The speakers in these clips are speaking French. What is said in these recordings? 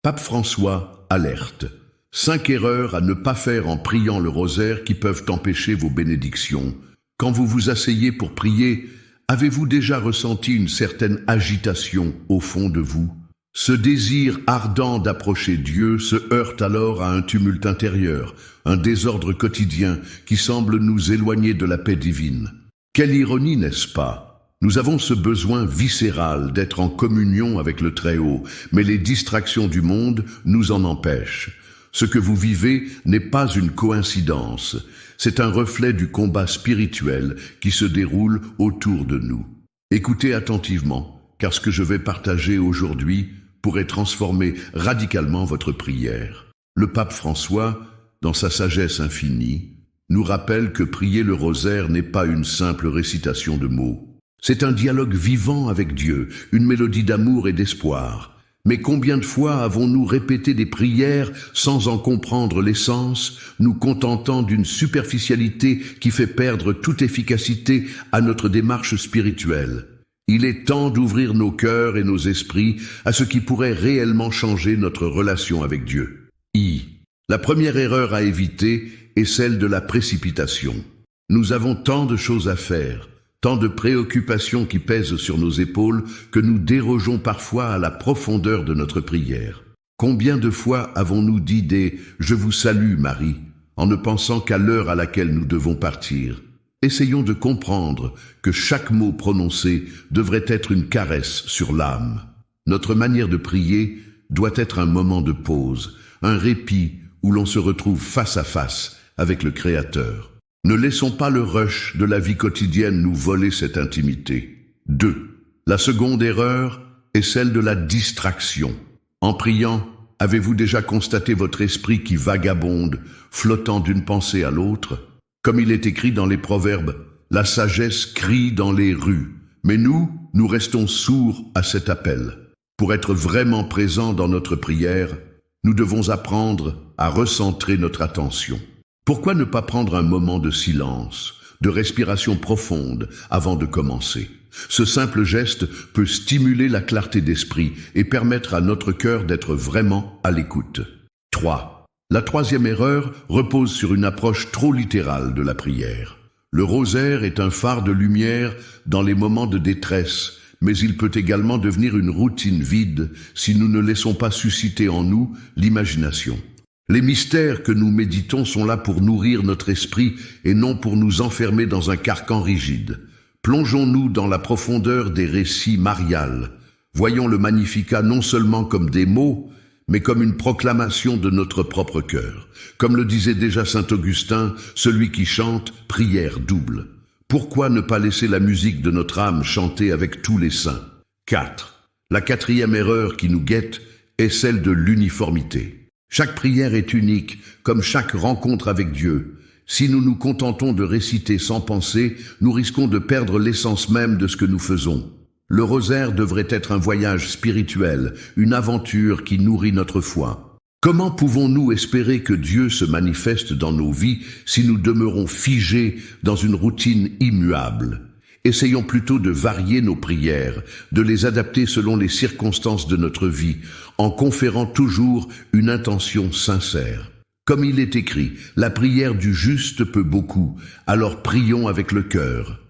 Pape François alerte. 5 erreurs à ne pas faire en priant le rosaire qui peuvent empêcher vos bénédictions. Quand vous vous asseyez pour prier, avez-vous déjà ressenti une certaine agitation au fond de vous? Ce désir ardent d'approcher Dieu se heurte alors à un tumulte intérieur, un désordre quotidien qui semble nous éloigner de la paix divine. Quelle ironie, n'est-ce pas? Nous avons ce besoin viscéral d'être en communion avec le Très-Haut, mais les distractions du monde nous en empêchent. Ce que vous vivez n'est pas une coïncidence, c'est un reflet du combat spirituel qui se déroule autour de nous. Écoutez attentivement, car ce que je vais partager aujourd'hui pourrait transformer radicalement votre prière. Le pape François, dans sa sagesse infinie, nous rappelle que prier le rosaire n'est pas une simple récitation de mots. C'est un dialogue vivant avec Dieu, une mélodie d'amour et d'espoir. Mais combien de fois avons-nous répété des prières sans en comprendre l'essence, nous contentant d'une superficialité qui fait perdre toute efficacité à notre démarche spirituelle? Il est temps d'ouvrir nos cœurs et nos esprits à ce qui pourrait réellement changer notre relation avec Dieu. La première erreur à éviter est celle de la précipitation. Nous avons tant de choses à faire, tant de préoccupations qui pèsent sur nos épaules que nous dérogeons parfois à la profondeur de notre prière. Combien de fois avons-nous dit des « Je vous salue Marie » en ne pensant qu'à l'heure à laquelle nous devons partir? Essayons de comprendre que chaque mot prononcé devrait être une caresse sur l'âme. Notre manière de prier doit être un moment de pause, un répit où l'on se retrouve face à face avec le Créateur. Ne laissons pas le rush de la vie quotidienne nous voler cette intimité. 2. La seconde erreur est celle de la distraction. En priant, avez-vous déjà constaté votre esprit qui vagabonde, flottant d'une pensée à l'autre? Comme il est écrit dans les Proverbes, la sagesse crie dans les rues. Mais nous restons sourds à cet appel. Pour être vraiment présents dans notre prière, nous devons apprendre à recentrer notre attention. Pourquoi ne pas prendre un moment de silence, de respiration profonde avant de commencer? Ce simple geste peut stimuler la clarté d'esprit et permettre à notre cœur d'être vraiment à l'écoute. 3. La troisième erreur repose sur une approche trop littérale de la prière. Le rosaire est un phare de lumière dans les moments de détresse, mais il peut également devenir une routine vide si nous ne laissons pas susciter en nous l'imagination. Les mystères que nous méditons sont là pour nourrir notre esprit et non pour nous enfermer dans un carcan rigide. Plongeons-nous dans la profondeur des récits mariales. Voyons le Magnificat non seulement comme des mots, mais comme une proclamation de notre propre cœur. Comme le disait déjà saint Augustin, celui qui chante, prière double. Pourquoi ne pas laisser la musique de notre âme chanter avec tous les saints? 4. La quatrième erreur qui nous guette est celle de l'uniformité. Chaque prière est unique, comme chaque rencontre avec Dieu. Si nous nous contentons de réciter sans penser, nous risquons de perdre l'essence même de ce que nous faisons. Le rosaire devrait être un voyage spirituel, une aventure qui nourrit notre foi. Comment pouvons-nous espérer que Dieu se manifeste dans nos vies si nous demeurons figés dans une routine immuable? Essayons plutôt de varier nos prières, de les adapter selon les circonstances de notre vie, en conférant toujours une intention sincère. Comme il est écrit, la prière du juste peut beaucoup, alors prions avec le cœur.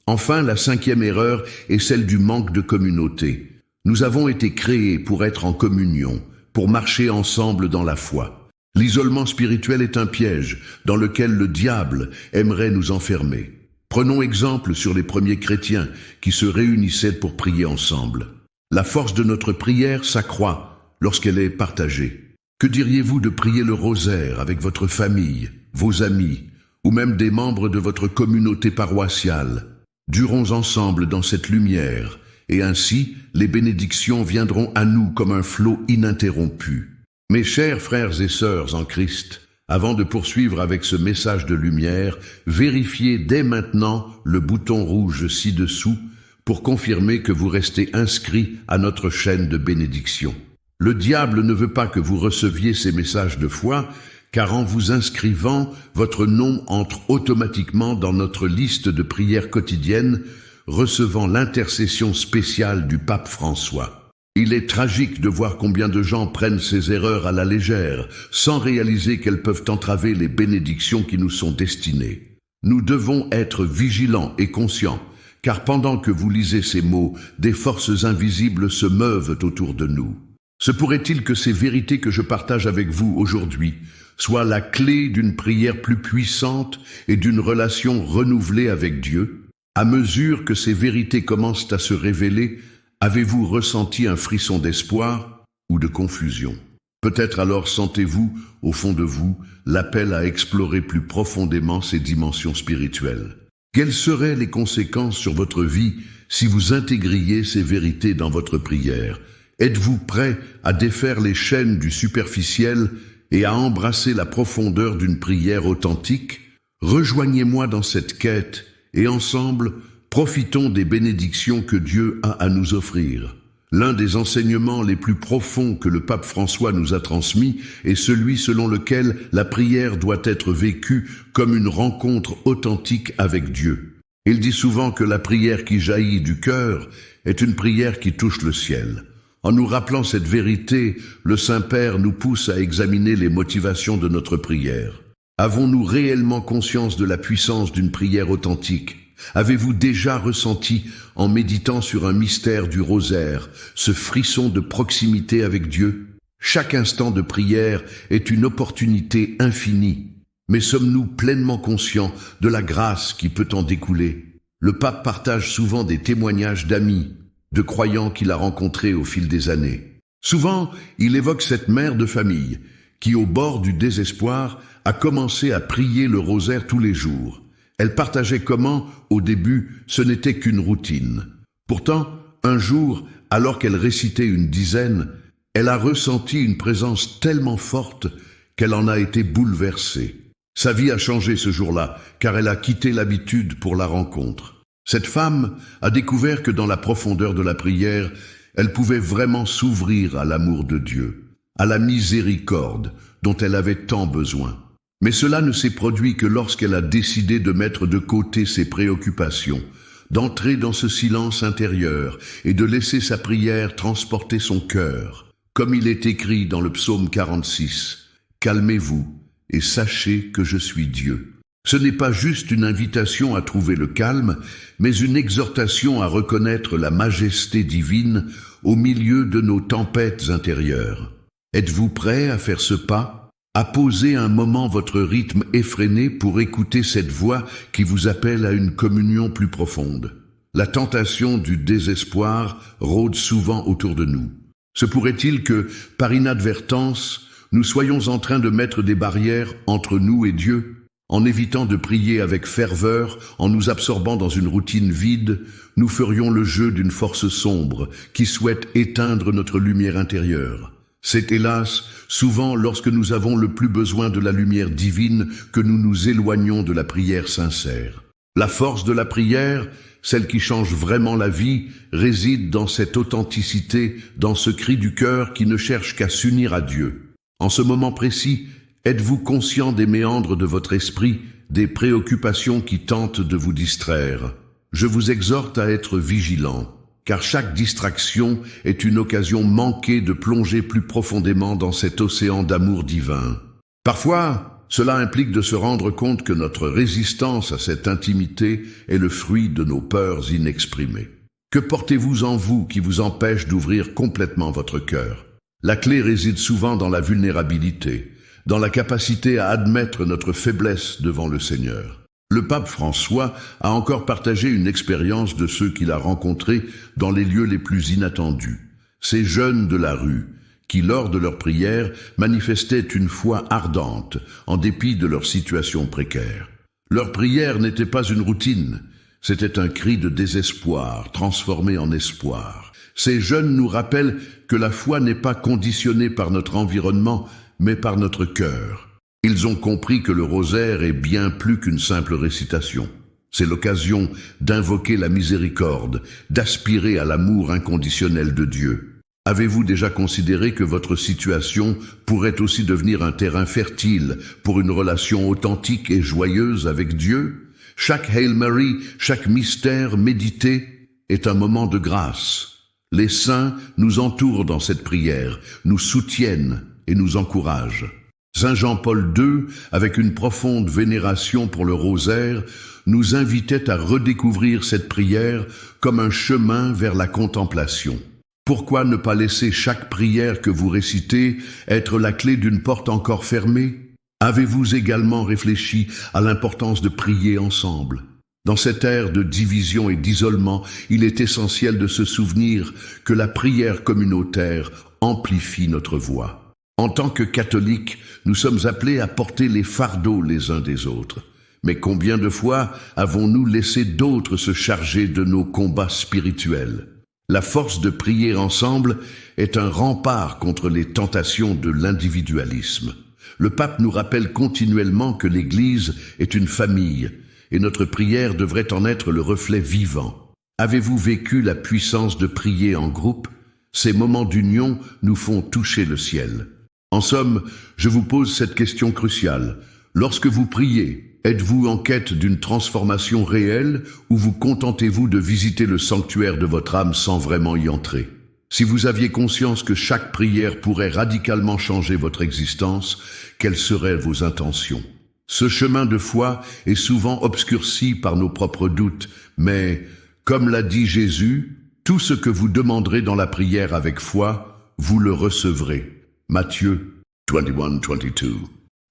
Enfin, la cinquième erreur est celle du manque de communauté. Nous avons été créés pour être en communion, pour marcher ensemble dans la foi. L'isolement spirituel est un piège dans lequel le diable aimerait nous enfermer. Prenons exemple sur les premiers chrétiens qui se réunissaient pour prier ensemble. La force de notre prière s'accroît lorsqu'elle est partagée. Que diriez-vous de prier le rosaire avec votre famille, vos amis, ou même des membres de votre communauté paroissiale? Durons ensemble dans cette lumière, et ainsi les bénédictions viendront à nous comme un flot ininterrompu. Mes chers frères et sœurs en Christ, avant de poursuivre avec ce message de lumière, vérifiez dès maintenant le bouton rouge ci-dessous pour confirmer que vous restez inscrit à notre chaîne de bénédiction. Le diable ne veut pas que vous receviez ces messages de foi, car en vous inscrivant, votre nom entre automatiquement dans notre liste de prières quotidiennes, recevant l'intercession spéciale du pape François. Il est tragique de voir combien de gens prennent ces erreurs à la légère, sans réaliser qu'elles peuvent entraver les bénédictions qui nous sont destinées. Nous devons être vigilants et conscients, car pendant que vous lisez ces mots, des forces invisibles se meuvent autour de nous. Se pourrait-il que ces vérités que je partage avec vous aujourd'hui soient la clé d'une prière plus puissante et d'une relation renouvelée avec Dieu? À mesure que ces vérités commencent à se révéler, avez-vous ressenti un frisson d'espoir ou de confusion? Peut-être alors sentez-vous, au fond de vous, l'appel à explorer plus profondément ces dimensions spirituelles. Quelles seraient les conséquences sur votre vie si vous intégriez ces vérités dans votre prière? Êtes-vous prêt à défaire les chaînes du superficiel et à embrasser la profondeur d'une prière authentique? Rejoignez-moi dans cette quête et ensemble, profitons des bénédictions que Dieu a à nous offrir. L'un des enseignements les plus profonds que le pape François nous a transmis est celui selon lequel la prière doit être vécue comme une rencontre authentique avec Dieu. Il dit souvent que la prière qui jaillit du cœur est une prière qui touche le ciel. En nous rappelant cette vérité, le Saint-Père nous pousse à examiner les motivations de notre prière. Avons-nous réellement conscience de la puissance d'une prière authentique? Avez-vous déjà ressenti, en méditant sur un mystère du rosaire, ce frisson de proximité avec Dieu? Chaque instant de prière est une opportunité infinie. Mais sommes-nous pleinement conscients de la grâce qui peut en découler? Le pape partage souvent des témoignages d'amis, de croyants qu'il a rencontrés au fil des années. Souvent, il évoque cette mère de famille qui, au bord du désespoir, a commencé à prier le rosaire tous les jours. Elle partageait comment, au début, ce n'était qu'une routine. Pourtant, un jour, alors qu'elle récitait une dizaine, elle a ressenti une présence tellement forte qu'elle en a été bouleversée. Sa vie a changé ce jour-là, car elle a quitté l'habitude pour la rencontre. Cette femme a découvert que dans la profondeur de la prière, elle pouvait vraiment s'ouvrir à l'amour de Dieu, à la miséricorde dont elle avait tant besoin. Mais cela ne s'est produit que lorsqu'elle a décidé de mettre de côté ses préoccupations, d'entrer dans ce silence intérieur et de laisser sa prière transporter son cœur. Comme il est écrit dans le psaume 46, « Calmez-vous et sachez que je suis Dieu ». Ce n'est pas juste une invitation à trouver le calme, mais une exhortation à reconnaître la majesté divine au milieu de nos tempêtes intérieures. Êtes-vous prêt à faire ce pas? À poser un moment votre rythme effréné pour écouter cette voix qui vous appelle à une communion plus profonde. La tentation du désespoir rôde souvent autour de nous. Se pourrait-il que, par inadvertance, nous soyons en train de mettre des barrières entre nous et Dieu? En évitant de prier avec ferveur, en nous absorbant dans une routine vide, nous ferions le jeu d'une force sombre qui souhaite éteindre notre lumière intérieure. C'est hélas souvent lorsque nous avons le plus besoin de la lumière divine que nous nous éloignons de la prière sincère. La force de la prière, celle qui change vraiment la vie, réside dans cette authenticité, dans ce cri du cœur qui ne cherche qu'à s'unir à Dieu. En ce moment précis, êtes-vous conscient des méandres de votre esprit, des préoccupations qui tentent de vous distraire? Je vous exhorte à être vigilant, car chaque distraction est une occasion manquée de plonger plus profondément dans cet océan d'amour divin. Parfois, cela implique de se rendre compte que notre résistance à cette intimité est le fruit de nos peurs inexprimées. Que portez-vous en vous qui vous empêche d'ouvrir complètement votre cœur? La clé réside souvent dans la vulnérabilité, dans la capacité à admettre notre faiblesse devant le Seigneur. Le pape François a encore partagé une expérience de ceux qu'il a rencontrés dans les lieux les plus inattendus. Ces jeunes de la rue, qui lors de leur prière manifestaient une foi ardente, en dépit de leur situation précaire. Leur prière n'était pas une routine, c'était un cri de désespoir transformé en espoir. Ces jeunes nous rappellent que la foi n'est pas conditionnée par notre environnement, mais par notre cœur. Ils ont compris que le rosaire est bien plus qu'une simple récitation. C'est l'occasion d'invoquer la miséricorde, d'aspirer à l'amour inconditionnel de Dieu. Avez-vous déjà considéré que votre situation pourrait aussi devenir un terrain fertile pour une relation authentique et joyeuse avec Dieu? Chaque Hail Mary, chaque mystère médité est un moment de grâce. Les saints nous entourent dans cette prière, nous soutiennent et nous encouragent. Saint Jean-Paul II, avec une profonde vénération pour le rosaire, nous invitait à redécouvrir cette prière comme un chemin vers la contemplation. Pourquoi ne pas laisser chaque prière que vous récitez être la clé d'une porte encore fermée? Avez-vous également réfléchi à l'importance de prier ensemble? Dans cette ère de division et d'isolement, il est essentiel de se souvenir que la prière communautaire amplifie notre voix. En tant que catholiques, nous sommes appelés à porter les fardeaux les uns des autres. Mais combien de fois avons-nous laissé d'autres se charger de nos combats spirituels? La force de prier ensemble est un rempart contre les tentations de l'individualisme. Le pape nous rappelle continuellement que l'Église est une famille, et notre prière devrait en être le reflet vivant. Avez-vous vécu la puissance de prier en groupe? Ces moments d'union nous font toucher le ciel. En somme, je vous pose cette question cruciale. Lorsque vous priez, êtes-vous en quête d'une transformation réelle ou vous contentez-vous de visiter le sanctuaire de votre âme sans vraiment y entrer? Si vous aviez conscience que chaque prière pourrait radicalement changer votre existence, quelles seraient vos intentions? Ce chemin de foi est souvent obscurci par nos propres doutes, mais, comme l'a dit Jésus, tout ce que vous demanderez dans la prière avec foi, vous le recevrez. Matthieu 21:22.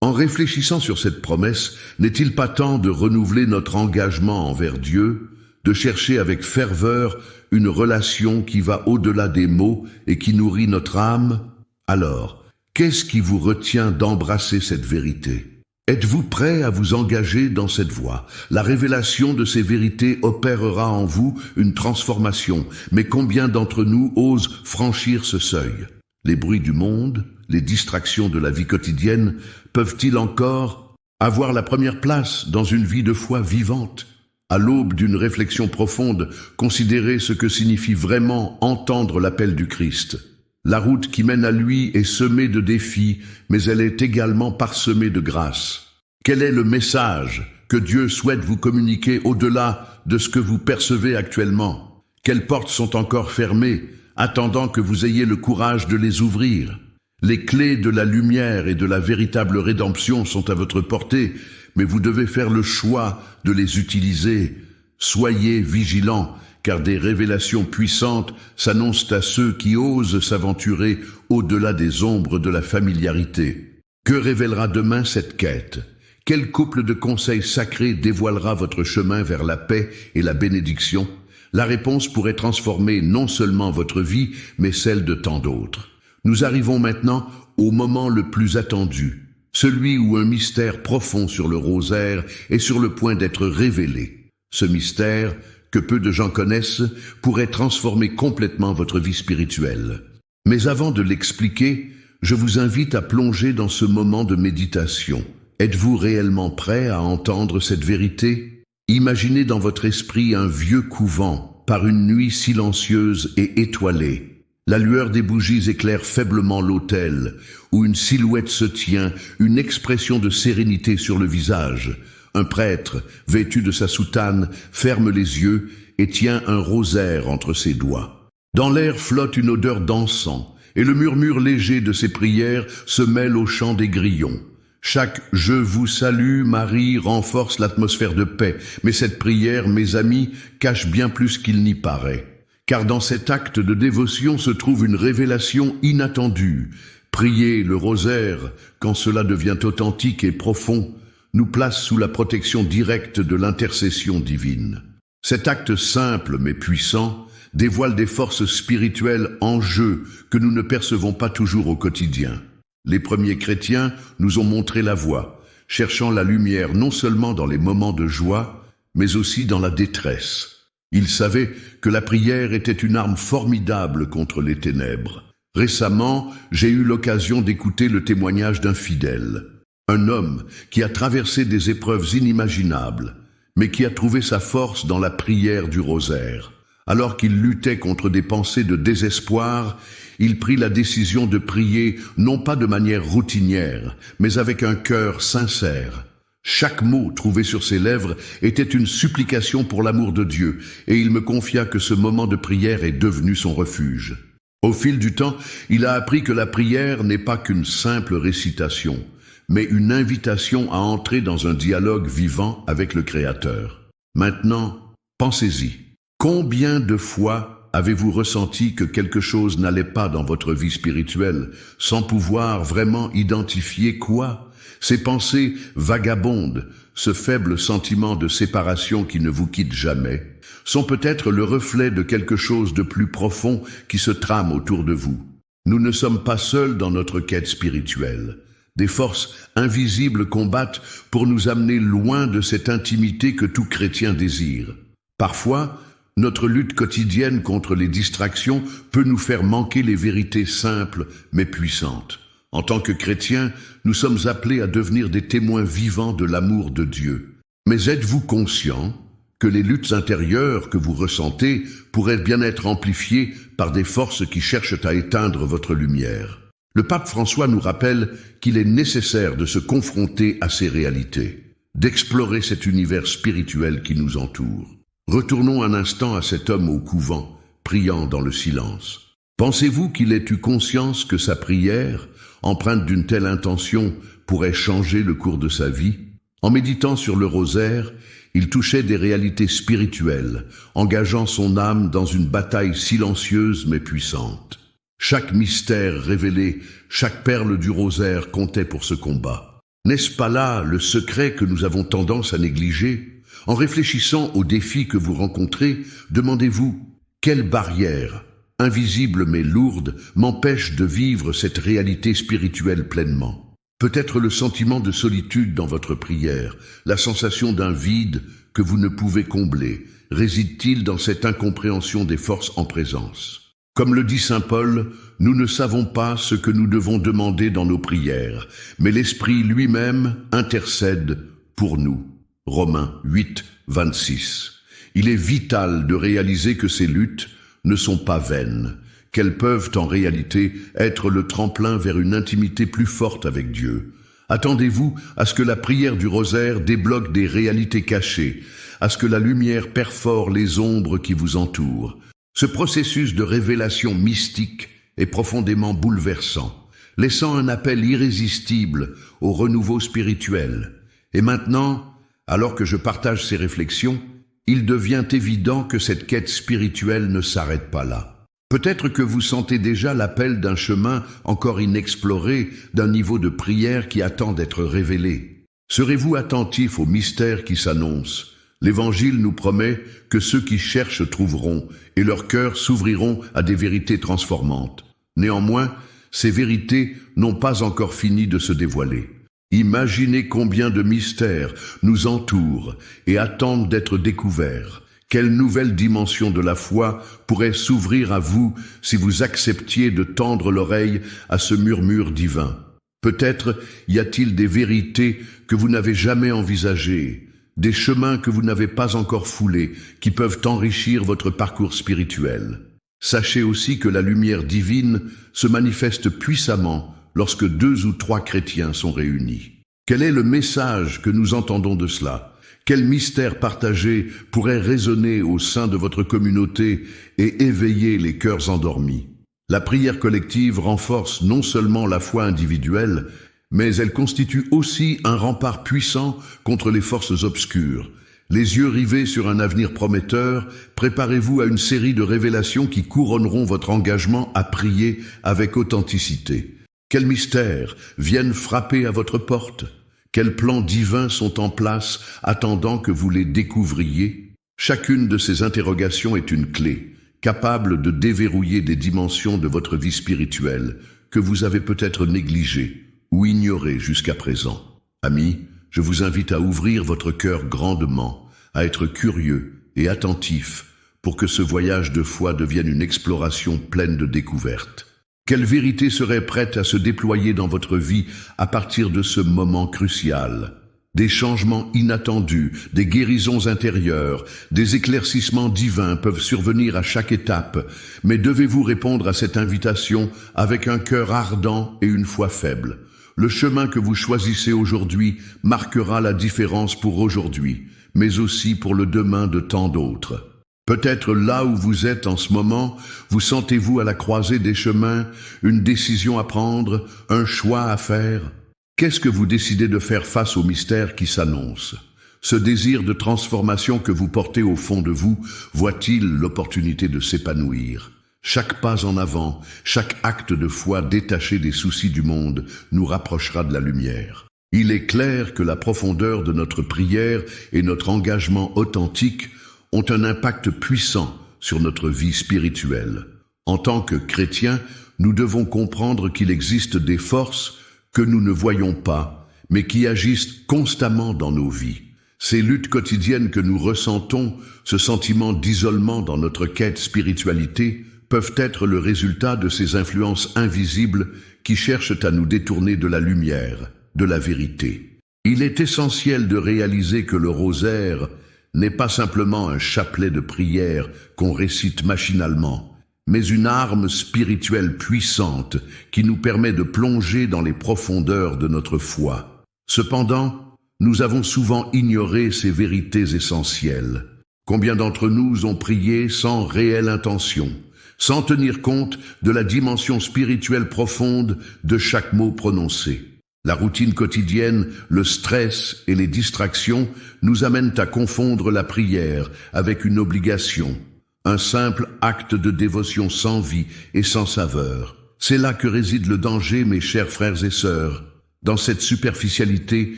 En réfléchissant sur cette promesse, n'est-il pas temps de renouveler notre engagement envers Dieu, de chercher avec ferveur une relation qui va au-delà des mots et qui nourrit notre âme? Alors, qu'est-ce qui vous retient d'embrasser cette vérité? Êtes-vous prêt à vous engager dans cette voie? La révélation de ces vérités opérera en vous une transformation, mais combien d'entre nous osent franchir ce seuil? Les bruits du monde, les distractions de la vie quotidienne peuvent-ils encore avoir la première place dans une vie de foi vivante? À l'aube d'une réflexion profonde, considérez ce que signifie vraiment entendre l'appel du Christ. La route qui mène à lui est semée de défis, mais elle est également parsemée de grâce. Quel est le message que Dieu souhaite vous communiquer au-delà de ce que vous percevez actuellement? Quelles portes sont encore fermées, attendant que vous ayez le courage de les ouvrir? Les clés de la lumière et de la véritable rédemption sont à votre portée, mais vous devez faire le choix de les utiliser. Soyez vigilants, car des révélations puissantes s'annoncent à ceux qui osent s'aventurer au-delà des ombres de la familiarité. Que révélera demain cette quête? Quel couple de conseils sacrés dévoilera votre chemin vers la paix et la bénédiction? La réponse pourrait transformer non seulement votre vie, mais celle de tant d'autres. Nous arrivons maintenant au moment le plus attendu, celui où un mystère profond sur le rosaire est sur le point d'être révélé. Ce mystère, que peu de gens connaissent, pourrait transformer complètement votre vie spirituelle. Mais avant de l'expliquer, je vous invite à plonger dans ce moment de méditation. Êtes-vous réellement prêt à entendre cette vérité? Imaginez dans votre esprit un vieux couvent, par une nuit silencieuse et étoilée. La lueur des bougies éclaire faiblement l'autel, où une silhouette se tient, une expression de sérénité sur le visage. Un prêtre, vêtu de sa soutane, ferme les yeux et tient un rosaire entre ses doigts. Dans l'air flotte une odeur d'encens, et le murmure léger de ses prières se mêle au chant des grillons. Chaque « Je vous salue, Marie » renforce l'atmosphère de paix, mais cette prière, mes amis, cache bien plus qu'il n'y paraît. Car dans cet acte de dévotion se trouve une révélation inattendue. Prier le rosaire, quand cela devient authentique et profond, nous place sous la protection directe de l'intercession divine. Cet acte simple mais puissant dévoile des forces spirituelles en jeu que nous ne percevons pas toujours au quotidien. Les premiers chrétiens nous ont montré la voie, cherchant la lumière non seulement dans les moments de joie, mais aussi dans la détresse. Ils savaient que la prière était une arme formidable contre les ténèbres. Récemment, j'ai eu l'occasion d'écouter le témoignage d'un fidèle. Un homme qui a traversé des épreuves inimaginables, mais qui a trouvé sa force dans la prière du rosaire. Alors qu'il luttait contre des pensées de désespoir, il prit la décision de prier non pas de manière routinière, mais avec un cœur sincère. Chaque mot trouvé sur ses lèvres était une supplication pour l'amour de Dieu, et il me confia que ce moment de prière est devenu son refuge. Au fil du temps, il a appris que la prière n'est pas qu'une simple récitation, mais une invitation à entrer dans un dialogue vivant avec le Créateur. Maintenant, pensez-y. Combien de fois avez-vous ressenti que quelque chose n'allait pas dans votre vie spirituelle, sans pouvoir vraiment identifier quoi? Ces pensées vagabondes, ce faible sentiment de séparation qui ne vous quitte jamais, sont peut-être le reflet de quelque chose de plus profond qui se trame autour de vous. Nous ne sommes pas seuls dans notre quête spirituelle. Des forces invisibles combattent pour nous amener loin de cette intimité que tout chrétien désire. Parfois, notre lutte quotidienne contre les distractions peut nous faire manquer les vérités simples mais puissantes. En tant que chrétiens, nous sommes appelés à devenir des témoins vivants de l'amour de Dieu. Mais êtes-vous conscient que les luttes intérieures que vous ressentez pourraient bien être amplifiées par des forces qui cherchent à éteindre votre lumière? Le pape François nous rappelle qu'il est nécessaire de se confronter à ces réalités, d'explorer cet univers spirituel qui nous entoure. Retournons un instant à cet homme au couvent, priant dans le silence. Pensez-vous qu'il ait eu conscience que sa prière, empreinte d'une telle intention, pourrait changer le cours de sa vie? En méditant sur le rosaire, il touchait des réalités spirituelles, engageant son âme dans une bataille silencieuse mais puissante. Chaque mystère révélé, chaque perle du rosaire comptait pour ce combat. N'est-ce pas là le secret que nous avons tendance à négliger? En réfléchissant aux défis que vous rencontrez, demandez-vous, quelle barrière, invisible mais lourde, m'empêche de vivre cette réalité spirituelle pleinement? Peut-être le sentiment de solitude dans votre prière, la sensation d'un vide que vous ne pouvez combler, réside-t-il dans cette incompréhension des forces en présence? Comme le dit saint Paul, nous ne savons pas ce que nous devons demander dans nos prières, mais l'Esprit lui-même intercède pour nous. Romains 8, 26. Il est vital de réaliser que ces luttes ne sont pas vaines, qu'elles peuvent en réalité être le tremplin vers une intimité plus forte avec Dieu. Attendez-vous à ce que la prière du rosaire débloque des réalités cachées, à ce que la lumière perfore les ombres qui vous entourent. Ce processus de révélation mystique est profondément bouleversant, laissant un appel irrésistible au renouveau spirituel. Et maintenant, alors que je partage ces réflexions, il devient évident que cette quête spirituelle ne s'arrête pas là. Peut-être que vous sentez déjà l'appel d'un chemin encore inexploré, d'un niveau de prière qui attend d'être révélé. Serez-vous attentif aux mystères qui s'annoncent? L'Évangile nous promet que ceux qui cherchent trouveront, et leurs cœurs s'ouvriront à des vérités transformantes. Néanmoins, ces vérités n'ont pas encore fini de se dévoiler. Imaginez combien de mystères nous entourent et attendent d'être découverts. Quelle nouvelle dimension de la foi pourrait s'ouvrir à vous si vous acceptiez de tendre l'oreille à ce murmure divin? Peut-être y a-t-il des vérités que vous n'avez jamais envisagées, des chemins que vous n'avez pas encore foulés, qui peuvent enrichir votre parcours spirituel. Sachez aussi que la lumière divine se manifeste puissamment lorsque 2 ou 3 chrétiens sont réunis. Quel est le message que nous entendons de cela? Quel mystère partagé pourrait résonner au sein de votre communauté et éveiller les cœurs endormis? La prière collective renforce non seulement la foi individuelle, mais elle constitue aussi un rempart puissant contre les forces obscures. Les yeux rivés sur un avenir prometteur, préparez-vous à une série de révélations qui couronneront votre engagement à prier avec authenticité. Quels mystères viennent frapper à votre porte? Quels plans divins sont en place, attendant que vous les découvriez? Chacune de ces interrogations est une clé, capable de déverrouiller des dimensions de votre vie spirituelle que vous avez peut-être négligées ou ignorées jusqu'à présent. Amis, je vous invite à ouvrir votre cœur grandement, à être curieux et attentif pour que ce voyage de foi devienne une exploration pleine de découvertes. Quelle vérité serait prête à se déployer dans votre vie à partir de ce moment crucial? Des changements inattendus, des guérisons intérieures, des éclaircissements divins peuvent survenir à chaque étape, mais devez-vous répondre à cette invitation avec un cœur ardent et une foi faible? Le chemin que vous choisissez aujourd'hui marquera la différence pour aujourd'hui, mais aussi pour le demain de tant d'autres. Peut-être là où vous êtes en ce moment, vous sentez-vous à la croisée des chemins, une décision à prendre, un choix à faire. Qu'est-ce que vous décidez de faire face au mystère qui s'annonce? Ce désir de transformation que vous portez au fond de vous, voit-il l'opportunité de s'épanouir? Chaque pas en avant, chaque acte de foi détaché des soucis du monde nous rapprochera de la lumière. Il est clair que la profondeur de notre prière et notre engagement authentique ont un impact puissant sur notre vie spirituelle. En tant que chrétiens, nous devons comprendre qu'il existe des forces que nous ne voyons pas, mais qui agissent constamment dans nos vies. Ces luttes quotidiennes que nous ressentons, ce sentiment d'isolement dans notre quête spiritualité, peuvent être le résultat de ces influences invisibles qui cherchent à nous détourner de la lumière, de la vérité. Il est essentiel de réaliser que le rosaire n'est pas simplement un chapelet de prières qu'on récite machinalement, mais une arme spirituelle puissante qui nous permet de plonger dans les profondeurs de notre foi. Cependant, nous avons souvent ignoré ces vérités essentielles. Combien d'entre nous ont prié sans réelle intention, sans tenir compte de la dimension spirituelle profonde de chaque mot prononcé? La routine quotidienne, le stress et les distractions nous amènent à confondre la prière avec une obligation, un simple acte de dévotion sans vie et sans saveur. C'est là que réside le danger, mes chers frères et sœurs. Dans cette superficialité,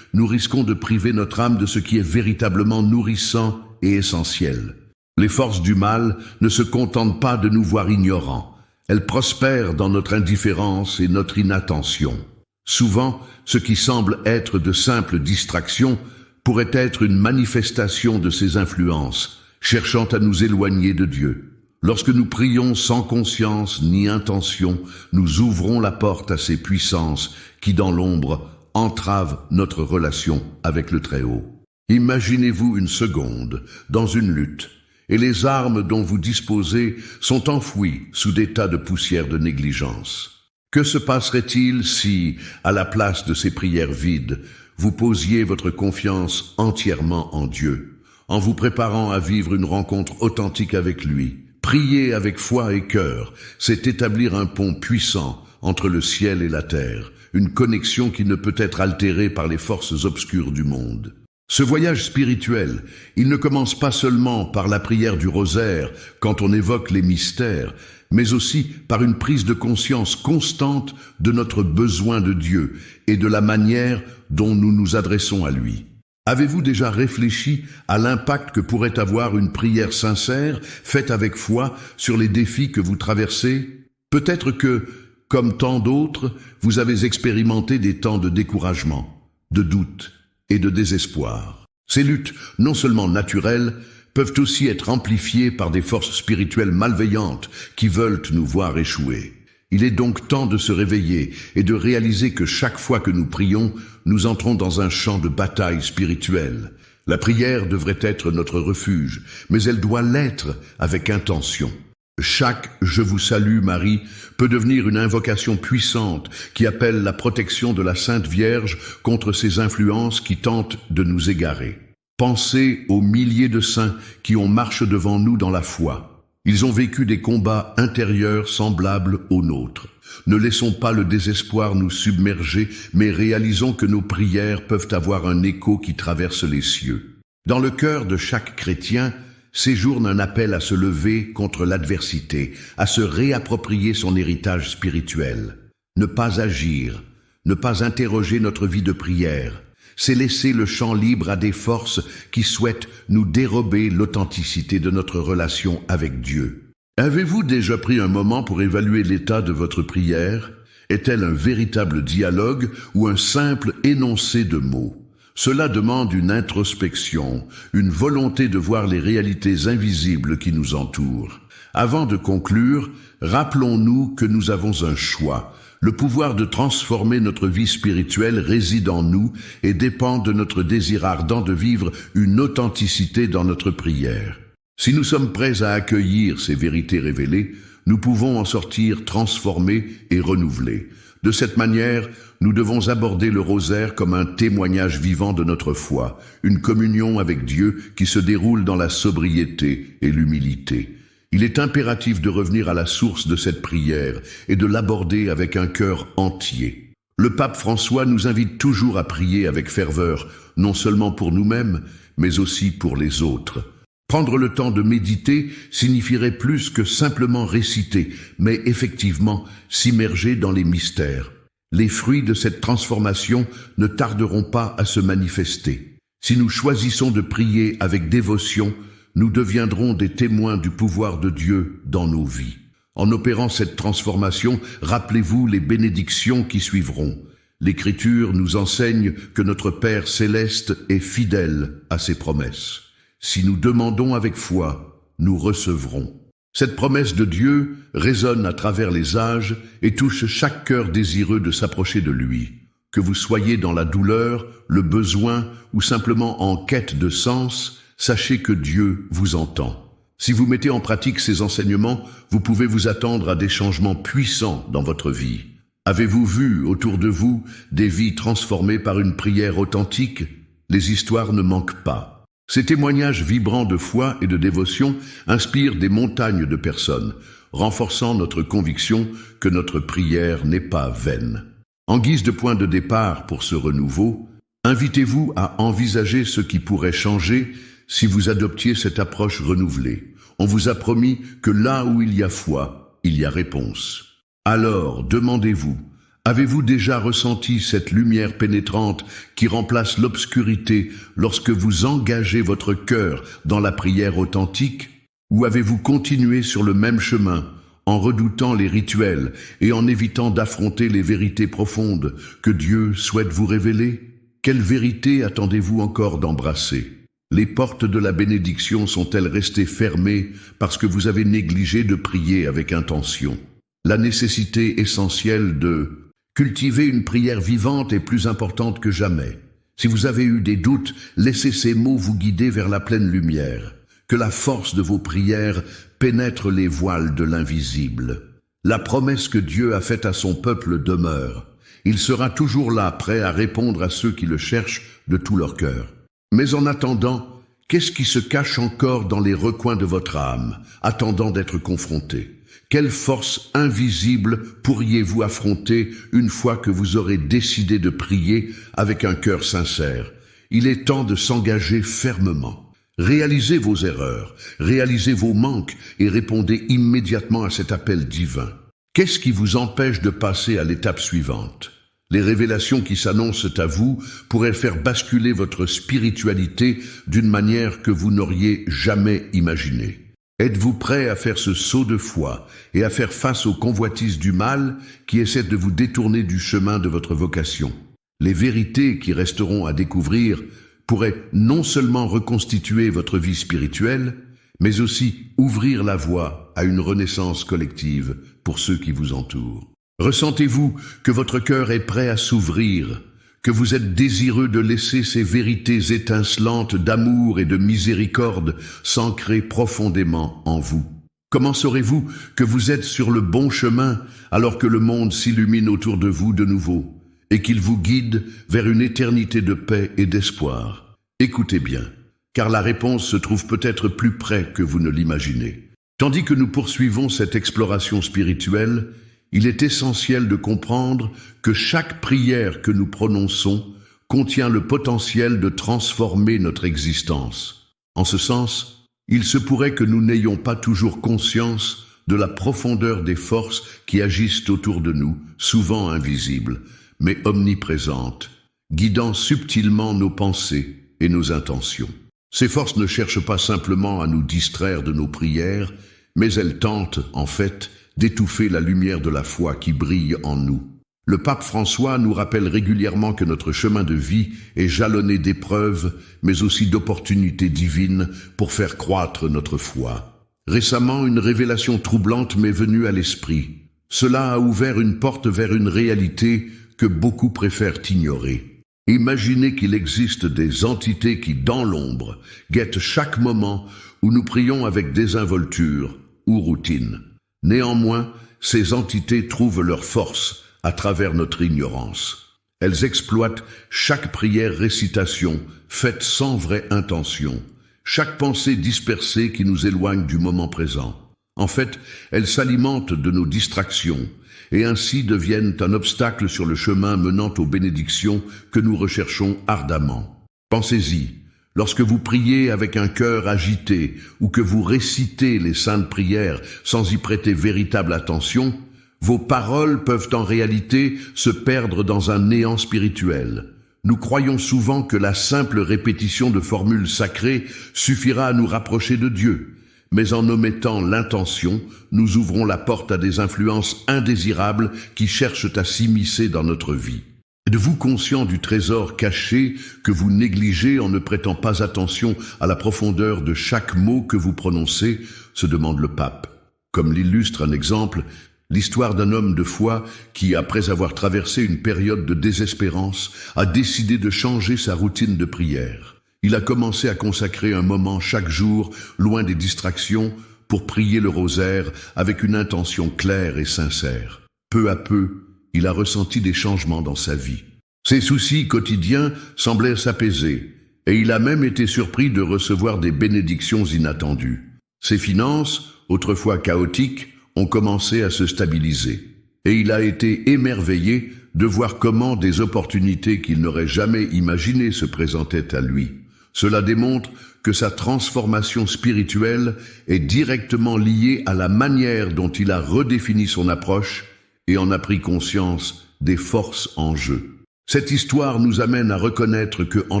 nous risquons de priver notre âme de ce qui est véritablement nourrissant et essentiel. Les forces du mal ne se contentent pas de nous voir ignorants. Elles prospèrent dans notre indifférence et notre inattention. Souvent, ce qui semble être de simples distractions pourrait être une manifestation de ces influences, cherchant à nous éloigner de Dieu. Lorsque nous prions sans conscience ni intention, nous ouvrons la porte à ces puissances qui, dans l'ombre, entravent notre relation avec le Très-Haut. Imaginez-vous une seconde dans une lutte, et les armes dont vous disposez sont enfouies sous des tas de poussière de négligence. Que se passerait-il si, à la place de ces prières vides, vous posiez votre confiance entièrement en Dieu, en vous préparant à vivre une rencontre authentique avec lui? Prier avec foi et cœur, c'est établir un pont puissant entre le ciel et la terre, une connexion qui ne peut être altérée par les forces obscures du monde. Ce voyage spirituel, il ne commence pas seulement par la prière du rosaire quand on évoque les mystères, mais aussi par une prise de conscience constante de notre besoin de Dieu et de la manière dont nous nous adressons à lui. Avez-vous déjà réfléchi à l'impact que pourrait avoir une prière sincère, faite avec foi, sur les défis que vous traversez? Peut-être que, comme tant d'autres, vous avez expérimenté des temps de découragement, de doute et de désespoir. Ces luttes, non seulement naturelles, peuvent aussi être amplifiées par des forces spirituelles malveillantes qui veulent nous voir échouer. Il est donc temps de se réveiller et de réaliser que chaque fois que nous prions, nous entrons dans un champ de bataille spirituelle. La prière devrait être notre refuge, mais elle doit l'être avec intention. Chaque « Je vous salue Marie » peut devenir une invocation puissante qui appelle la protection de la Sainte Vierge contre ces influences qui tentent de nous égarer. Pensez aux milliers de saints qui ont marché devant nous dans la foi. Ils ont vécu des combats intérieurs semblables aux nôtres. Ne laissons pas le désespoir nous submerger, mais réalisons que nos prières peuvent avoir un écho qui traverse les cieux. Dans le cœur de chaque chrétien, séjourne un appel à se lever contre l'adversité, à se réapproprier son héritage spirituel. Ne pas agir, ne pas interroger notre vie de prière, c'est laisser le champ libre à des forces qui souhaitent nous dérober l'authenticité de notre relation avec Dieu. Avez-vous déjà pris un moment pour évaluer l'état de votre prière? Est-elle un véritable dialogue ou un simple énoncé de mots? Cela demande une introspection, une volonté de voir les réalités invisibles qui nous entourent. Avant de conclure, rappelons-nous que nous avons un choix. Le pouvoir de transformer notre vie spirituelle réside en nous et dépend de notre désir ardent de vivre une authenticité dans notre prière. Si nous sommes prêts à accueillir ces vérités révélées, nous pouvons en sortir transformés et renouvelés. De cette manière, nous devons aborder le rosaire comme un témoignage vivant de notre foi, une communion avec Dieu qui se déroule dans la sobriété et l'humilité. Il est impératif de revenir à la source de cette prière et de l'aborder avec un cœur entier. Le pape François nous invite toujours à prier avec ferveur, non seulement pour nous-mêmes, mais aussi pour les autres. Prendre le temps de méditer signifierait plus que simplement réciter, mais effectivement s'immerger dans les mystères. Les fruits de cette transformation ne tarderont pas à se manifester. Si nous choisissons de prier avec dévotion, nous deviendrons des témoins du pouvoir de Dieu dans nos vies. En opérant cette transformation, rappelez-vous les bénédictions qui suivront. L'Écriture nous enseigne que notre Père céleste est fidèle à ses promesses. Si nous demandons avec foi, nous recevrons. Cette promesse de Dieu résonne à travers les âges et touche chaque cœur désireux de s'approcher de lui. Que vous soyez dans la douleur, le besoin ou simplement en quête de sens, sachez que Dieu vous entend. Si vous mettez en pratique ces enseignements, vous pouvez vous attendre à des changements puissants dans votre vie. Avez-vous vu autour de vous des vies transformées par une prière authentique? Les histoires ne manquent pas. Ces témoignages vibrants de foi et de dévotion inspirent des montagnes de personnes, renforçant notre conviction que notre prière n'est pas vaine. En guise de point de départ pour ce renouveau, invitez-vous à envisager ce qui pourrait changer si vous adoptiez cette approche renouvelée. On vous a promis que là où il y a foi, il y a réponse. Alors, demandez-vous, avez-vous déjà ressenti cette lumière pénétrante qui remplace l'obscurité lorsque vous engagez votre cœur dans la prière authentique? Ou avez-vous continué sur le même chemin, en redoutant les rituels et en évitant d'affronter les vérités profondes que Dieu souhaite vous révéler? Quelle vérité attendez-vous encore d'embrasser? Les portes de la bénédiction sont-elles restées fermées parce que vous avez négligé de prier avec intention? La nécessité essentielle de cultiver une prière vivante est plus importante que jamais. Si vous avez eu des doutes, laissez ces mots vous guider vers la pleine lumière. Que la force de vos prières pénètre les voiles de l'invisible. La promesse que Dieu a faite à son peuple demeure. Il sera toujours là, prêt à répondre à ceux qui le cherchent de tout leur cœur. Mais en attendant, qu'est-ce qui se cache encore dans les recoins de votre âme, attendant d'être confronté? Quelle force invisible pourriez-vous affronter une fois que vous aurez décidé de prier avec un cœur sincère? Il est temps de s'engager fermement. Réalisez vos erreurs, réalisez vos manques et répondez immédiatement à cet appel divin. Qu'est-ce qui vous empêche de passer à l'étape suivante? Les révélations qui s'annoncent à vous pourraient faire basculer votre spiritualité d'une manière que vous n'auriez jamais imaginée. Êtes-vous prêt à faire ce saut de foi et à faire face aux convoitises du mal qui essaient de vous détourner du chemin de votre vocation? Les vérités qui resteront à découvrir pourraient non seulement reconstituer votre vie spirituelle, mais aussi ouvrir la voie à une renaissance collective pour ceux qui vous entourent. Ressentez-vous que votre cœur est prêt à s'ouvrir, que vous êtes désireux de laisser ces vérités étincelantes d'amour et de miséricorde s'ancrer profondément en vous? Comment saurez-vous que vous êtes sur le bon chemin alors que le monde s'illumine autour de vous de nouveau et qu'il vous guide vers une éternité de paix et d'espoir? Écoutez bien, car la réponse se trouve peut-être plus près que vous ne l'imaginez. Tandis que nous poursuivons cette exploration spirituelle, il est essentiel de comprendre que chaque prière que nous prononçons contient le potentiel de transformer notre existence. En ce sens, il se pourrait que nous n'ayons pas toujours conscience de la profondeur des forces qui agissent autour de nous, souvent invisibles, mais omniprésentes, guidant subtilement nos pensées et nos intentions. Ces forces ne cherchent pas simplement à nous distraire de nos prières, mais elles tentent, en fait, d'étouffer la lumière de la foi qui brille en nous. Le pape François nous rappelle régulièrement que notre chemin de vie est jalonné d'épreuves, mais aussi d'opportunités divines pour faire croître notre foi. Récemment, une révélation troublante m'est venue à l'esprit. Cela a ouvert une porte vers une réalité que beaucoup préfèrent ignorer. Imaginez qu'il existe des entités qui, dans l'ombre, guettent chaque moment où nous prions avec désinvolture ou routine. Néanmoins, ces entités trouvent leur force à travers notre ignorance. Elles exploitent chaque prière récitation faite sans vraie intention, chaque pensée dispersée qui nous éloigne du moment présent. En fait, elles s'alimentent de nos distractions et ainsi deviennent un obstacle sur le chemin menant aux bénédictions que nous recherchons ardemment. Pensez-y, lorsque vous priez avec un cœur agité ou que vous récitez les saintes prières sans y prêter véritable attention, vos paroles peuvent en réalité se perdre dans un néant spirituel. Nous croyons souvent que la simple répétition de formules sacrées suffira à nous rapprocher de Dieu. Mais en omettant l'intention, nous ouvrons la porte à des influences indésirables qui cherchent à s'immiscer dans notre vie. Êtes-vous conscient du trésor caché que vous négligez en ne prêtant pas attention à la profondeur de chaque mot que vous prononcez, se demande le pape. Comme l'illustre un exemple, l'histoire d'un homme de foi qui, après avoir traversé une période de désespérance, a décidé de changer sa routine de prière. Il a commencé à consacrer un moment chaque jour, loin des distractions, pour prier le rosaire avec une intention claire et sincère. Peu à peu, il a ressenti des changements dans sa vie. Ses soucis quotidiens semblaient s'apaiser, et il a même été surpris de recevoir des bénédictions inattendues. Ses finances, autrefois chaotiques, ont commencé à se stabiliser, et il a été émerveillé de voir comment des opportunités qu'il n'aurait jamais imaginées se présentaient à lui. Cela démontre que sa transformation spirituelle est directement liée à la manière dont il a redéfini son approche et en a pris conscience des forces en jeu. Cette histoire nous amène à reconnaître que, en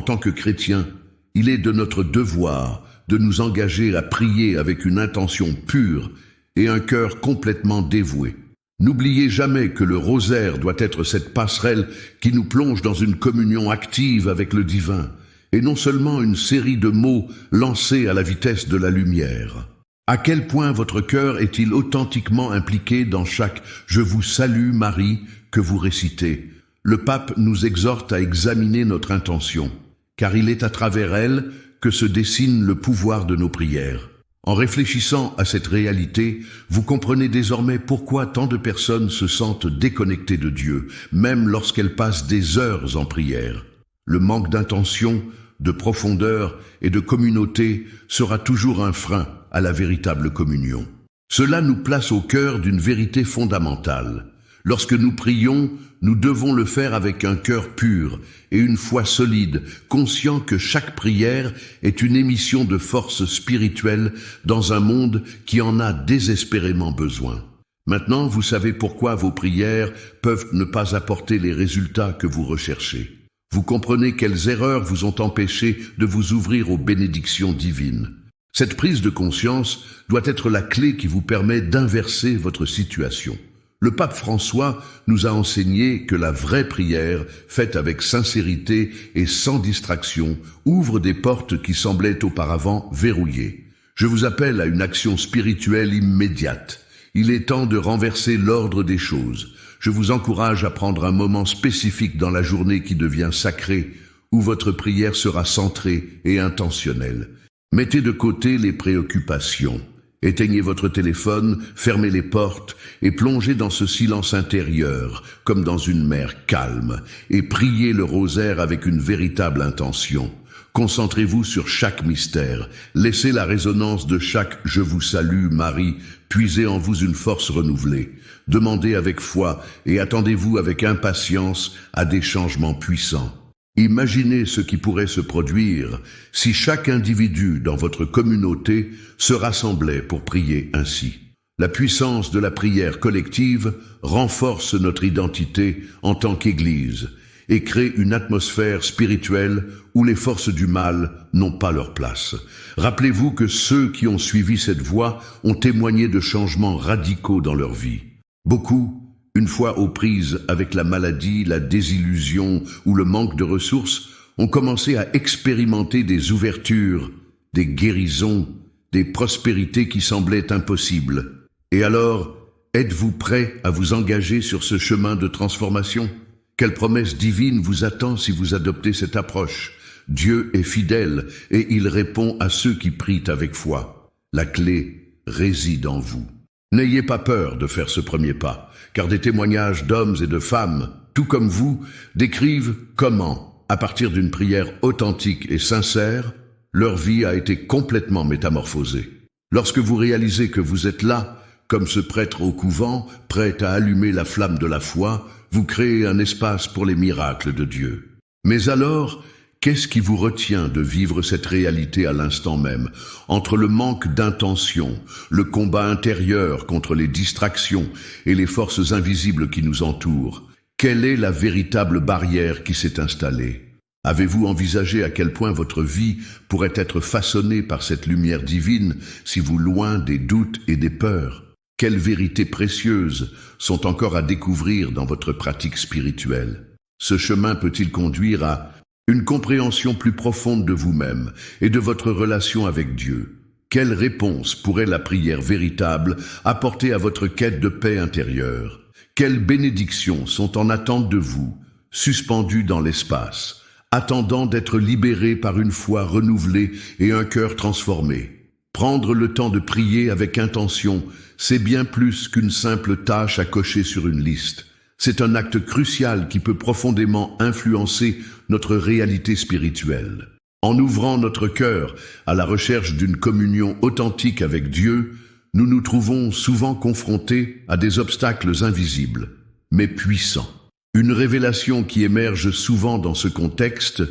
tant que chrétiens, il est de notre devoir de nous engager à prier avec une intention pure et un cœur complètement dévoué. N'oubliez jamais que le rosaire doit être cette passerelle qui nous plonge dans une communion active avec le divin, et non seulement une série de mots lancés à la vitesse de la lumière. À quel point votre cœur est-il authentiquement impliqué dans chaque « Je vous salue Marie » que vous récitez? Le pape nous exhorte à examiner notre intention, car il est à travers elle que se dessine le pouvoir de nos prières. En réfléchissant à cette réalité, vous comprenez désormais pourquoi tant de personnes se sentent déconnectées de Dieu, même lorsqu'elles passent des heures en prière. Le manque d'intention, de profondeur et de communauté sera toujours un frein à la véritable communion. Cela nous place au cœur d'une vérité fondamentale. Lorsque nous prions, nous devons le faire avec un cœur pur et une foi solide, conscient que chaque prière est une émission de force spirituelle dans un monde qui en a désespérément besoin. Maintenant, vous savez pourquoi vos prières peuvent ne pas apporter les résultats que vous recherchez. Vous comprenez quelles erreurs vous ont empêché de vous ouvrir aux bénédictions divines. Cette prise de conscience doit être la clé qui vous permet d'inverser votre situation. Le pape François nous a enseigné que la vraie prière, faite avec sincérité et sans distraction, ouvre des portes qui semblaient auparavant verrouillées. Je vous appelle à une action spirituelle immédiate. Il est temps de renverser l'ordre des choses. Je vous encourage à prendre un moment spécifique dans la journée qui devient sacrée, où votre prière sera centrée et intentionnelle. Mettez de côté les préoccupations. Éteignez votre téléphone, fermez les portes et plongez dans ce silence intérieur, comme dans une mer calme, et priez le rosaire avec une véritable intention. Concentrez-vous sur chaque mystère. Laissez la résonance de chaque « Je vous salue, Marie » puiser en vous une force renouvelée. Demandez avec foi et attendez-vous avec impatience à des changements puissants. Imaginez ce qui pourrait se produire si chaque individu dans votre communauté se rassemblait pour prier ainsi. La puissance de la prière collective renforce notre identité en tant qu'Église et crée une atmosphère spirituelle où les forces du mal n'ont pas leur place. Rappelez-vous que ceux qui ont suivi cette voie ont témoigné de changements radicaux dans leur vie. Beaucoup, une fois aux prises avec la maladie, la désillusion ou le manque de ressources, ont commencé à expérimenter des ouvertures, des guérisons, des prospérités qui semblaient impossibles. Et alors, êtes-vous prêt à vous engager sur ce chemin de transformation? Quelle promesse divine vous attend si vous adoptez cette approche? Dieu est fidèle et il répond à ceux qui prient avec foi. La clé réside en vous. N'ayez pas peur de faire ce premier pas, car des témoignages d'hommes et de femmes, tout comme vous, décrivent comment, à partir d'une prière authentique et sincère, leur vie a été complètement métamorphosée. Lorsque vous réalisez que vous êtes là, comme ce prêtre au couvent, prêt à allumer la flamme de la foi, vous créez un espace pour les miracles de Dieu. Mais alors, qu'est-ce qui vous retient de vivre cette réalité à l'instant même, entre le manque d'intention, le combat intérieur contre les distractions et les forces invisibles qui nous entourent? Quelle est la véritable barrière qui s'est installée? Avez-vous envisagé à quel point votre vie pourrait être façonnée par cette lumière divine si vous loin des doutes et des peurs? Quelles vérités précieuses sont encore à découvrir dans votre pratique spirituelle? Ce chemin peut-il conduire à une compréhension plus profonde de vous-même et de votre relation avec Dieu? Quelle réponse pourrait la prière véritable apporter à votre quête de paix intérieure? Quelles bénédictions sont en attente de vous, suspendues dans l'espace, attendant d'être libérées par une foi renouvelée et un cœur transformé? Prendre le temps de prier avec intention, c'est bien plus qu'une simple tâche à cocher sur une liste. C'est un acte crucial qui peut profondément influencer notre réalité spirituelle. En ouvrant notre cœur à la recherche d'une communion authentique avec Dieu, nous nous trouvons souvent confrontés à des obstacles invisibles, mais puissants. Une révélation qui émerge souvent dans ce contexte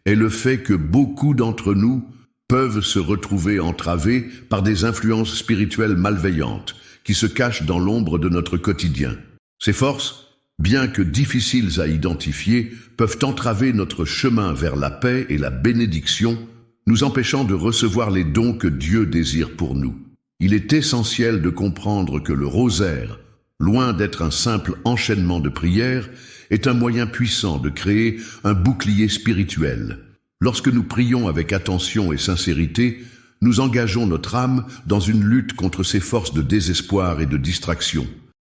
est le fait que beaucoup d'entre nous peuvent se retrouver entravés par des influences spirituelles malveillantes qui se cachent dans l'ombre de notre quotidien. Ces forces, bien que difficiles à identifier, peuvent entraver notre chemin vers la paix et la bénédiction, nous empêchant de recevoir les dons que Dieu désire pour nous. Il est essentiel de comprendre que le rosaire, loin d'être un simple enchaînement de prières, est un moyen puissant de créer un bouclier spirituel. Lorsque nous prions avec attention et sincérité, nous engageons notre âme dans une lutte contre ces forces de désespoir et de distraction.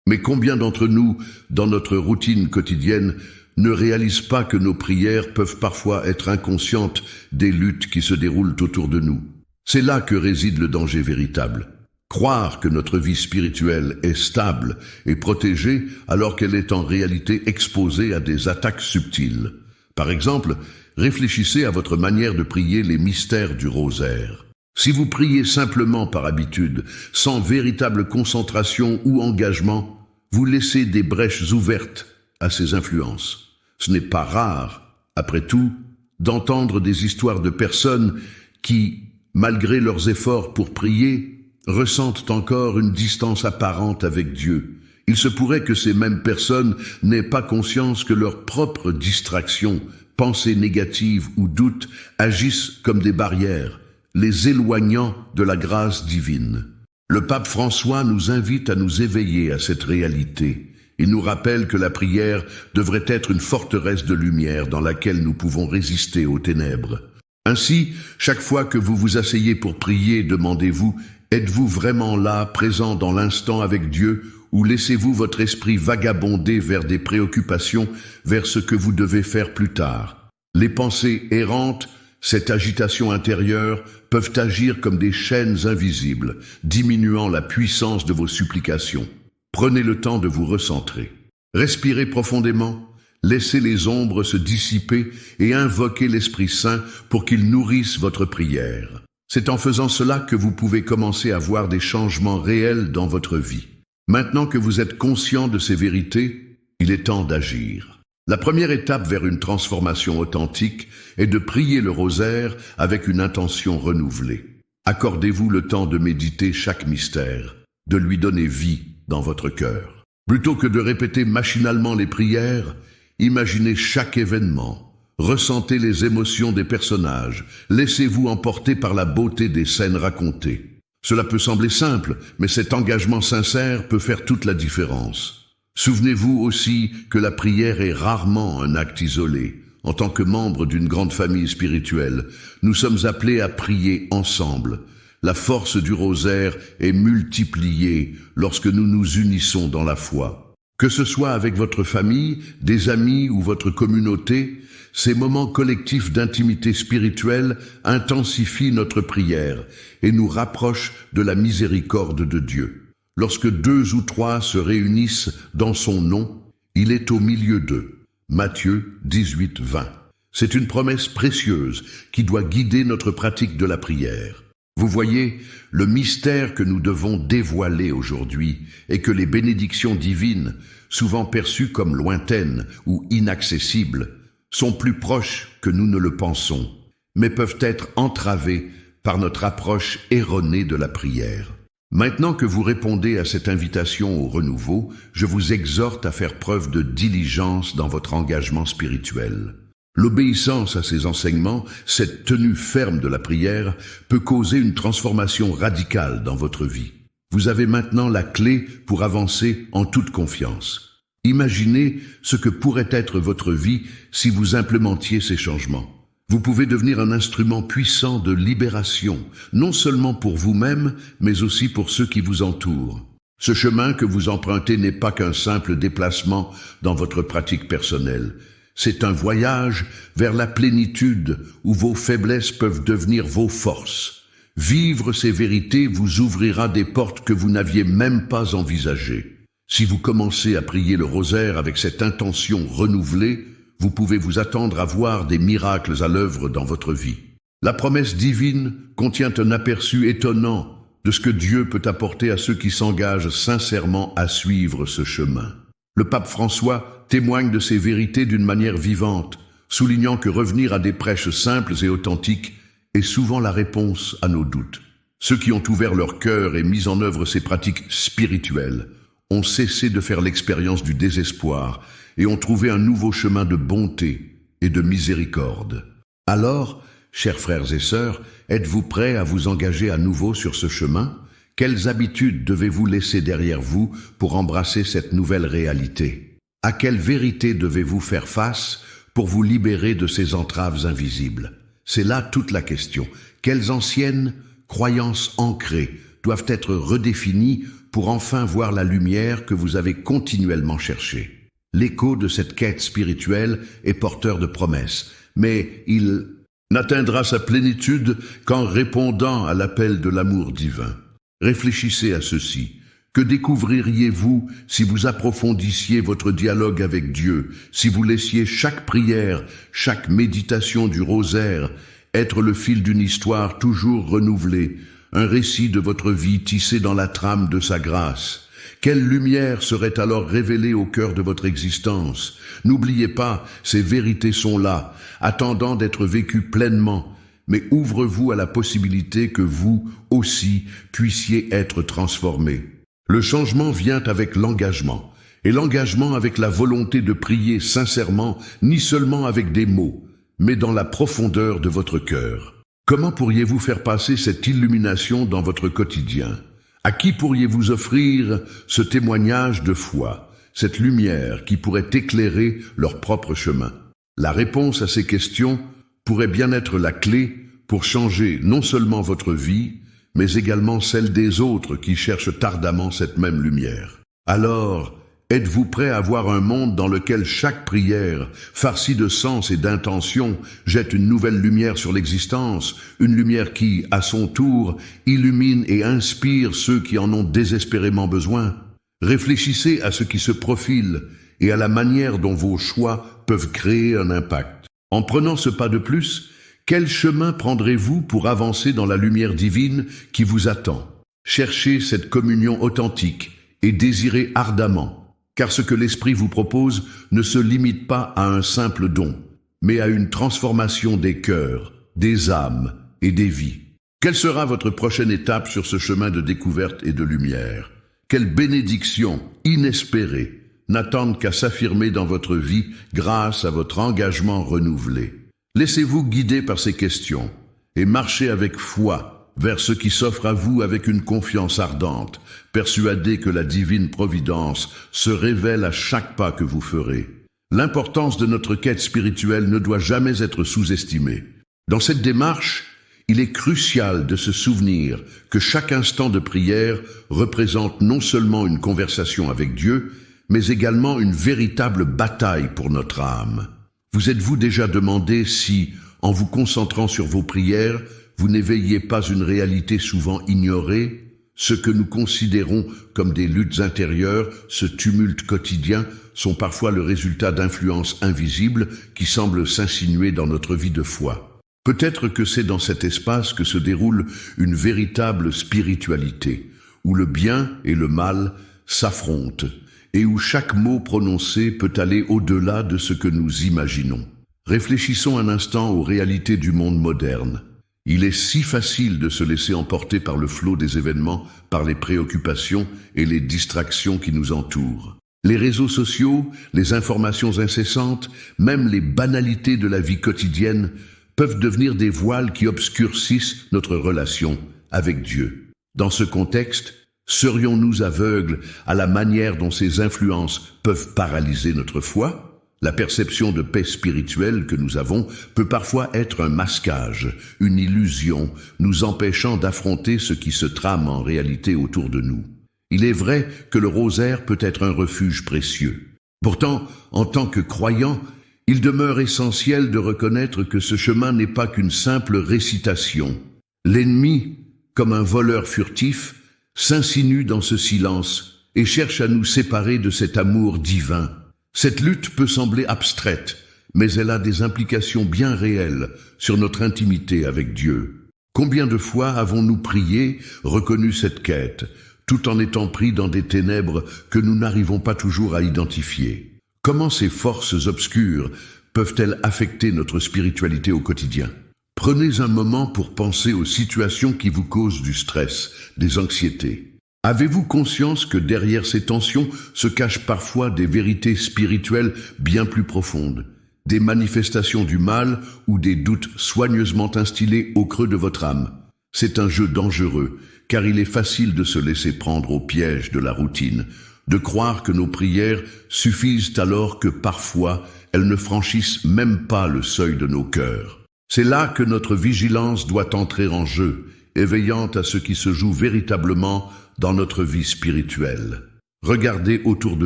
Mais combien d'entre nous, dans notre routine quotidienne, ne réalisent pas que nos prières peuvent parfois être inconscientes des luttes qui se déroulent autour de nous? C'est là que réside le danger véritable. Croire que notre vie spirituelle est stable et protégée alors qu'elle est en réalité exposée à des attaques subtiles. Par exemple, réfléchissez à votre manière de prier les mystères du rosaire. Si vous priez simplement par habitude, sans véritable concentration ou engagement, vous laissez des brèches ouvertes à ces influences. Ce n'est pas rare, après tout, d'entendre des histoires de personnes qui, malgré leurs efforts pour prier, ressentent encore une distance apparente avec Dieu. Il se pourrait que ces mêmes personnes n'aient pas conscience que leurs propres distractions, pensées négatives ou doutes agissent comme des barrières, les éloignant de la grâce divine. Le pape François nous invite à nous éveiller à cette réalité. Il nous rappelle que la prière devrait être une forteresse de lumière dans laquelle nous pouvons résister aux ténèbres. Ainsi, chaque fois que vous vous asseyez pour prier, demandez-vous, êtes-vous vraiment là, présent dans l'instant avec Dieu, ou laissez-vous votre esprit vagabonder vers des préoccupations, vers ce que vous devez faire plus tard? Les pensées errantes, cette agitation intérieure, peuvent agir comme des chaînes invisibles, diminuant la puissance de vos supplications. Prenez le temps de vous recentrer. Respirez profondément, laissez les ombres se dissiper et invoquez l'Esprit Saint pour qu'il nourrisse votre prière. C'est en faisant cela que vous pouvez commencer à voir des changements réels dans votre vie. Maintenant que vous êtes conscient de ces vérités, il est temps d'agir. La première étape vers une transformation authentique est de prier le rosaire avec une intention renouvelée. Accordez-vous le temps de méditer chaque mystère, de lui donner vie dans votre cœur. Plutôt que de répéter machinalement les prières, imaginez chaque événement, ressentez les émotions des personnages, laissez-vous emporter par la beauté des scènes racontées. Cela peut sembler simple, mais cet engagement sincère peut faire toute la différence. Souvenez-vous aussi que la prière est rarement un acte isolé. En tant que membre d'une grande famille spirituelle, nous sommes appelés à prier ensemble. La force du rosaire est multipliée lorsque nous nous unissons dans la foi. Que ce soit avec votre famille, des amis ou votre communauté, ces moments collectifs d'intimité spirituelle intensifient notre prière et nous rapprochent de la miséricorde de Dieu. Lorsque 2 ou 3 se réunissent dans son nom, il est au milieu d'eux. Matthieu 18, 20. C'est une promesse précieuse qui doit guider notre pratique de la prière. Vous voyez, le mystère que nous devons dévoiler aujourd'hui est que les bénédictions divines, souvent perçues comme lointaines ou inaccessibles, sont plus proches que nous ne le pensons, mais peuvent être entravées par notre approche erronée de la prière. Maintenant que vous répondez à cette invitation au renouveau, je vous exhorte à faire preuve de diligence dans votre engagement spirituel. L'obéissance à ces enseignements, cette tenue ferme de la prière, peut causer une transformation radicale dans votre vie. Vous avez maintenant la clé pour avancer en toute confiance. Imaginez ce que pourrait être votre vie si vous implémentiez ces changements. Vous pouvez devenir un instrument puissant de libération, non seulement pour vous-même, mais aussi pour ceux qui vous entourent. Ce chemin que vous empruntez n'est pas qu'un simple déplacement dans votre pratique personnelle. C'est un voyage vers la plénitude où vos faiblesses peuvent devenir vos forces. Vivre ces vérités vous ouvrira des portes que vous n'aviez même pas envisagées. Si vous commencez à prier le rosaire avec cette intention renouvelée, vous pouvez vous attendre à voir des miracles à l'œuvre dans votre vie. La promesse divine contient un aperçu étonnant de ce que Dieu peut apporter à ceux qui s'engagent sincèrement à suivre ce chemin. Le pape François témoigne de ces vérités d'une manière vivante, soulignant que revenir à des prêches simples et authentiques est souvent la réponse à nos doutes. Ceux qui ont ouvert leur cœur et mis en œuvre ces pratiques spirituelles ont cessé de faire l'expérience du désespoir et ont trouvé un nouveau chemin de bonté et de miséricorde. Alors, chers frères et sœurs, êtes-vous prêts à vous engager à nouveau sur ce chemin? Quelles habitudes devez-vous laisser derrière vous pour embrasser cette nouvelle réalité? À quelle vérité devez-vous faire face pour vous libérer de ces entraves invisibles? C'est là toute la question. Quelles anciennes croyances ancrées doivent être redéfinies pour enfin voir la lumière que vous avez continuellement cherchée? L'écho de cette quête spirituelle est porteur de promesses, mais il n'atteindra sa plénitude qu'en répondant à l'appel de l'amour divin. Réfléchissez à ceci. Que découvririez-vous si vous approfondissiez votre dialogue avec Dieu, si vous laissiez chaque prière, chaque méditation du rosaire être le fil d'une histoire toujours renouvelée, un récit de votre vie tissé dans la trame de sa grâce? Quelle lumière serait alors révélée au cœur de votre existence? N'oubliez pas, ces vérités sont là, attendant d'être vécues pleinement, mais ouvrez-vous à la possibilité que vous aussi puissiez être transformés. Le changement vient avec l'engagement, et l'engagement avec la volonté de prier sincèrement, ni seulement avec des mots, mais dans la profondeur de votre cœur. Comment pourriez-vous faire passer cette illumination dans votre quotidien? À qui pourriez-vous offrir ce témoignage de foi, cette lumière qui pourrait éclairer leur propre chemin? La réponse à ces questions pourrait bien être la clé pour changer non seulement votre vie, mais également celle des autres qui cherchent ardemment cette même lumière. Alors, êtes-vous prêt à voir un monde dans lequel chaque prière, farcie de sens et d'intention, jette une nouvelle lumière sur l'existence, une lumière qui, à son tour, illumine et inspire ceux qui en ont désespérément besoin? Réfléchissez à ce qui se profile et à la manière dont vos choix peuvent créer un impact. En prenant ce pas de plus, quel chemin prendrez-vous pour avancer dans la lumière divine qui vous attend? Cherchez cette communion authentique et désirez ardemment, car ce que l'Esprit vous propose ne se limite pas à un simple don, mais à une transformation des cœurs, des âmes et des vies. Quelle sera votre prochaine étape sur ce chemin de découverte et de lumière? Quelles bénédictions inespérées n'attendent qu'à s'affirmer dans votre vie grâce à votre engagement renouvelé? Laissez-vous guider par ces questions et marchez avec foi vers ce qui s'offre à vous avec une confiance ardente, persuadé que la divine providence se révèle à chaque pas que vous ferez. L'importance de notre quête spirituelle ne doit jamais être sous-estimée. Dans cette démarche, il est crucial de se souvenir que chaque instant de prière représente non seulement une conversation avec Dieu, mais également une véritable bataille pour notre âme. Vous êtes-vous déjà demandé si, en vous concentrant sur vos prières, vous n'éveillez pas une réalité souvent ignorée? Ce que nous considérons comme des luttes intérieures, ce tumulte quotidien, sont parfois le résultat d'influences invisibles qui semblent s'insinuer dans notre vie de foi. Peut-être que c'est dans cet espace que se déroule une véritable spiritualité, où le bien et le mal s'affrontent, et où chaque mot prononcé peut aller au-delà de ce que nous imaginons. Réfléchissons un instant aux réalités du monde moderne. Il est si facile de se laisser emporter par le flot des événements, par les préoccupations et les distractions qui nous entourent. Les réseaux sociaux, les informations incessantes, même les banalités de la vie quotidienne peuvent devenir des voiles qui obscurcissent notre relation avec Dieu. Dans ce contexte, serions-nous aveugles à la manière dont ces influences peuvent paralyser notre foi ? La perception de paix spirituelle que nous avons peut parfois être un masquage, une illusion, nous empêchant d'affronter ce qui se trame en réalité autour de nous. Il est vrai que le rosaire peut être un refuge précieux. Pourtant, en tant que croyant, il demeure essentiel de reconnaître que ce chemin n'est pas qu'une simple récitation. L'ennemi, comme un voleur furtif, s'insinue dans ce silence et cherche à nous séparer de cet amour divin. Cette lutte peut sembler abstraite, mais elle a des implications bien réelles sur notre intimité avec Dieu. Combien de fois avons-nous prié, reconnu cette quête, tout en étant pris dans des ténèbres que nous n'arrivons pas toujours à identifier? Comment ces forces obscures peuvent-elles affecter notre spiritualité au quotidien? Prenez un moment pour penser aux situations qui vous causent du stress, des anxiétés. Avez-vous conscience que derrière ces tensions se cachent parfois des vérités spirituelles bien plus profondes, des manifestations du mal ou des doutes soigneusement instillés au creux de votre âme? C'est un jeu dangereux, car il est facile de se laisser prendre au piège de la routine, de croire que nos prières suffisent alors que parfois elles ne franchissent même pas le seuil de nos cœurs. C'est là que notre vigilance doit entrer en jeu, éveillant à ce qui se joue véritablement dans notre vie spirituelle. Regardez autour de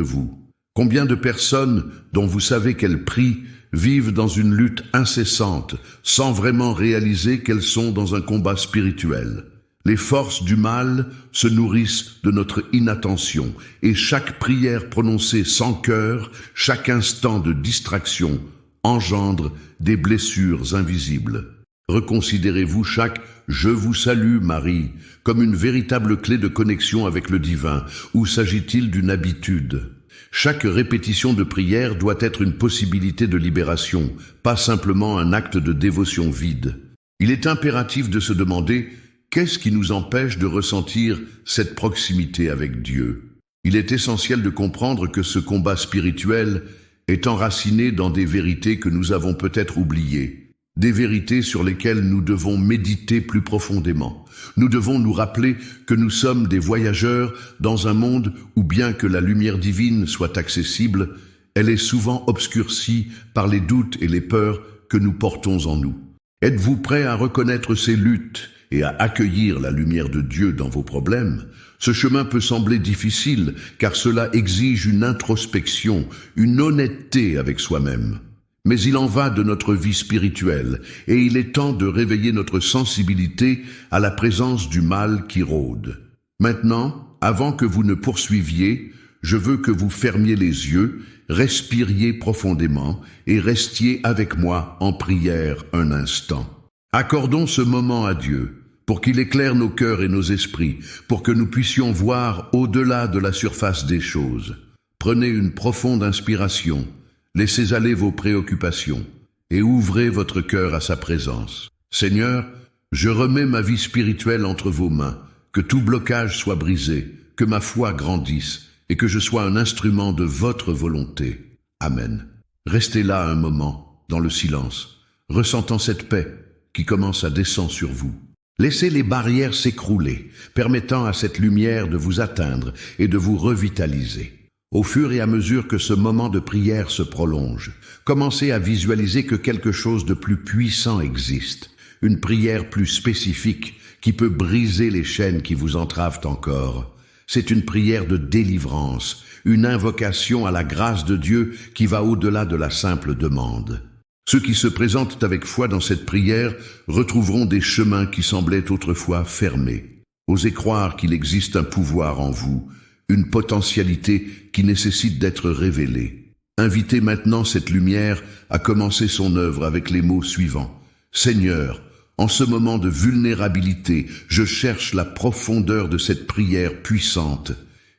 vous. Combien de personnes dont vous savez qu'elles prient vivent dans une lutte incessante, sans vraiment réaliser qu'elles sont dans un combat spirituel? Les forces du mal se nourrissent de notre inattention, et chaque prière prononcée sans cœur, chaque instant de distraction, engendre des blessures invisibles. Reconsidérez-vous chaque « Je vous salue, Marie » comme une véritable clé de connexion avec le divin, ou s'agit-il d'une habitude? Chaque répétition de prière doit être une possibilité de libération, pas simplement un acte de dévotion vide. Il est impératif de se demander qu'est-ce qui nous empêche de ressentir cette proximité avec Dieu. Il est essentiel de comprendre que ce combat spirituel est enraciné dans des vérités que nous avons peut-être oubliées. Des vérités sur lesquelles nous devons méditer plus profondément. Nous devons nous rappeler que nous sommes des voyageurs dans un monde où bien que la lumière divine soit accessible, elle est souvent obscurcie par les doutes et les peurs que nous portons en nous. Êtes-vous prêt à reconnaître ces luttes et à accueillir la lumière de Dieu dans vos problèmes? Ce chemin peut sembler difficile car cela exige une introspection, une honnêteté avec soi-même. Mais il en va de notre vie spirituelle, et il est temps de réveiller notre sensibilité à la présence du mal qui rôde. Maintenant, avant que vous ne poursuiviez, je veux que vous fermiez les yeux, respiriez profondément et restiez avec moi en prière un instant. Accordons ce moment à Dieu, pour qu'il éclaire nos cœurs et nos esprits, pour que nous puissions voir au-delà de la surface des choses. Prenez une profonde inspiration. Laissez aller vos préoccupations et ouvrez votre cœur à sa présence. Seigneur, je remets ma vie spirituelle entre vos mains, que tout blocage soit brisé, que ma foi grandisse et que je sois un instrument de votre volonté. Amen. Restez là un moment, dans le silence, ressentant cette paix qui commence à descendre sur vous. Laissez les barrières s'écrouler, permettant à cette lumière de vous atteindre et de vous revitaliser. Au fur et à mesure que ce moment de prière se prolonge, commencez à visualiser que quelque chose de plus puissant existe, une prière plus spécifique qui peut briser les chaînes qui vous entravent encore. C'est une prière de délivrance, une invocation à la grâce de Dieu qui va au-delà de la simple demande. Ceux qui se présentent avec foi dans cette prière retrouveront des chemins qui semblaient autrefois fermés. Osez croire qu'il existe un pouvoir en vous, une potentialité qui nécessite d'être révélée. Invitez maintenant cette lumière à commencer son œuvre avec les mots suivants. Seigneur, en ce moment de vulnérabilité, je cherche la profondeur de cette prière puissante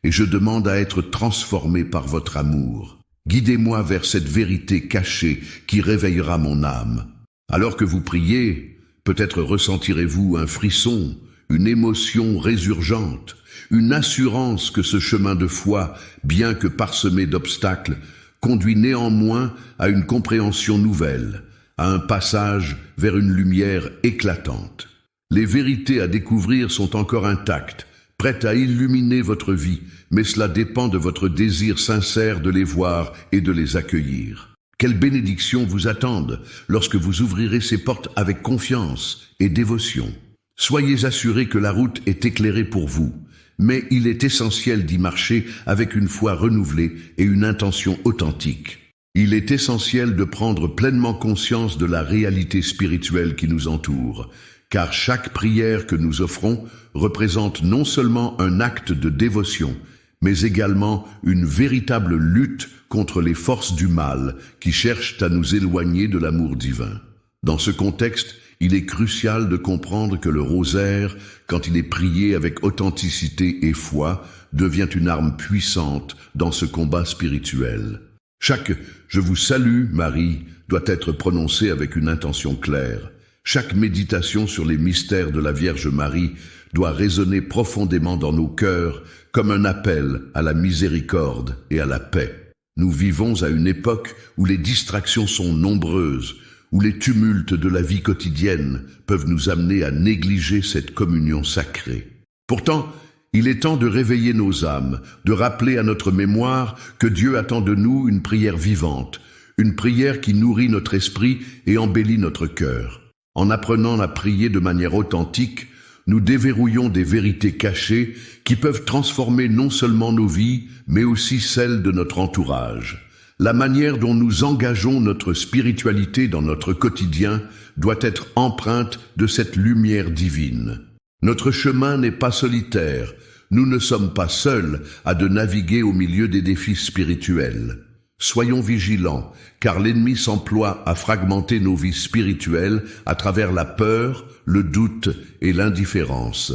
et je demande à être transformé par votre amour. Guidez-moi vers cette vérité cachée qui réveillera mon âme. Alors que vous priez, peut-être ressentirez-vous un frisson, une émotion résurgente, une assurance que ce chemin de foi, bien que parsemé d'obstacles, conduit néanmoins à une compréhension nouvelle, à un passage vers une lumière éclatante. Les vérités à découvrir sont encore intactes, prêtes à illuminer votre vie, mais cela dépend de votre désir sincère de les voir et de les accueillir. Quelles bénédictions vous attendent lorsque vous ouvrirez ces portes avec confiance et dévotion. Soyez assurés que la route est éclairée pour vous, mais il est essentiel d'y marcher avec une foi renouvelée et une intention authentique. Il est essentiel de prendre pleinement conscience de la réalité spirituelle qui nous entoure, car chaque prière que nous offrons représente non seulement un acte de dévotion, mais également une véritable lutte contre les forces du mal qui cherchent à nous éloigner de l'amour divin. Dans ce contexte, il est crucial de comprendre que le rosaire, quand il est prié avec authenticité et foi, devient une arme puissante dans ce combat spirituel. Chaque « Je vous salue, Marie » doit être prononcé avec une intention claire. Chaque méditation sur les mystères de la Vierge Marie doit résonner profondément dans nos cœurs comme un appel à la miséricorde et à la paix. Nous vivons à une époque où les distractions sont nombreuses, où les tumultes de la vie quotidienne peuvent nous amener à négliger cette communion sacrée. Pourtant, il est temps de réveiller nos âmes, de rappeler à notre mémoire que Dieu attend de nous une prière vivante, une prière qui nourrit notre esprit et embellit notre cœur. En apprenant à prier de manière authentique, nous déverrouillons des vérités cachées qui peuvent transformer non seulement nos vies, mais aussi celles de notre entourage. La manière dont nous engageons notre spiritualité dans notre quotidien doit être empreinte de cette lumière divine. Notre chemin n'est pas solitaire, nous ne sommes pas seuls à de naviguer au milieu des défis spirituels. Soyons vigilants, car l'ennemi s'emploie à fragmenter nos vies spirituelles à travers la peur, le doute et l'indifférence.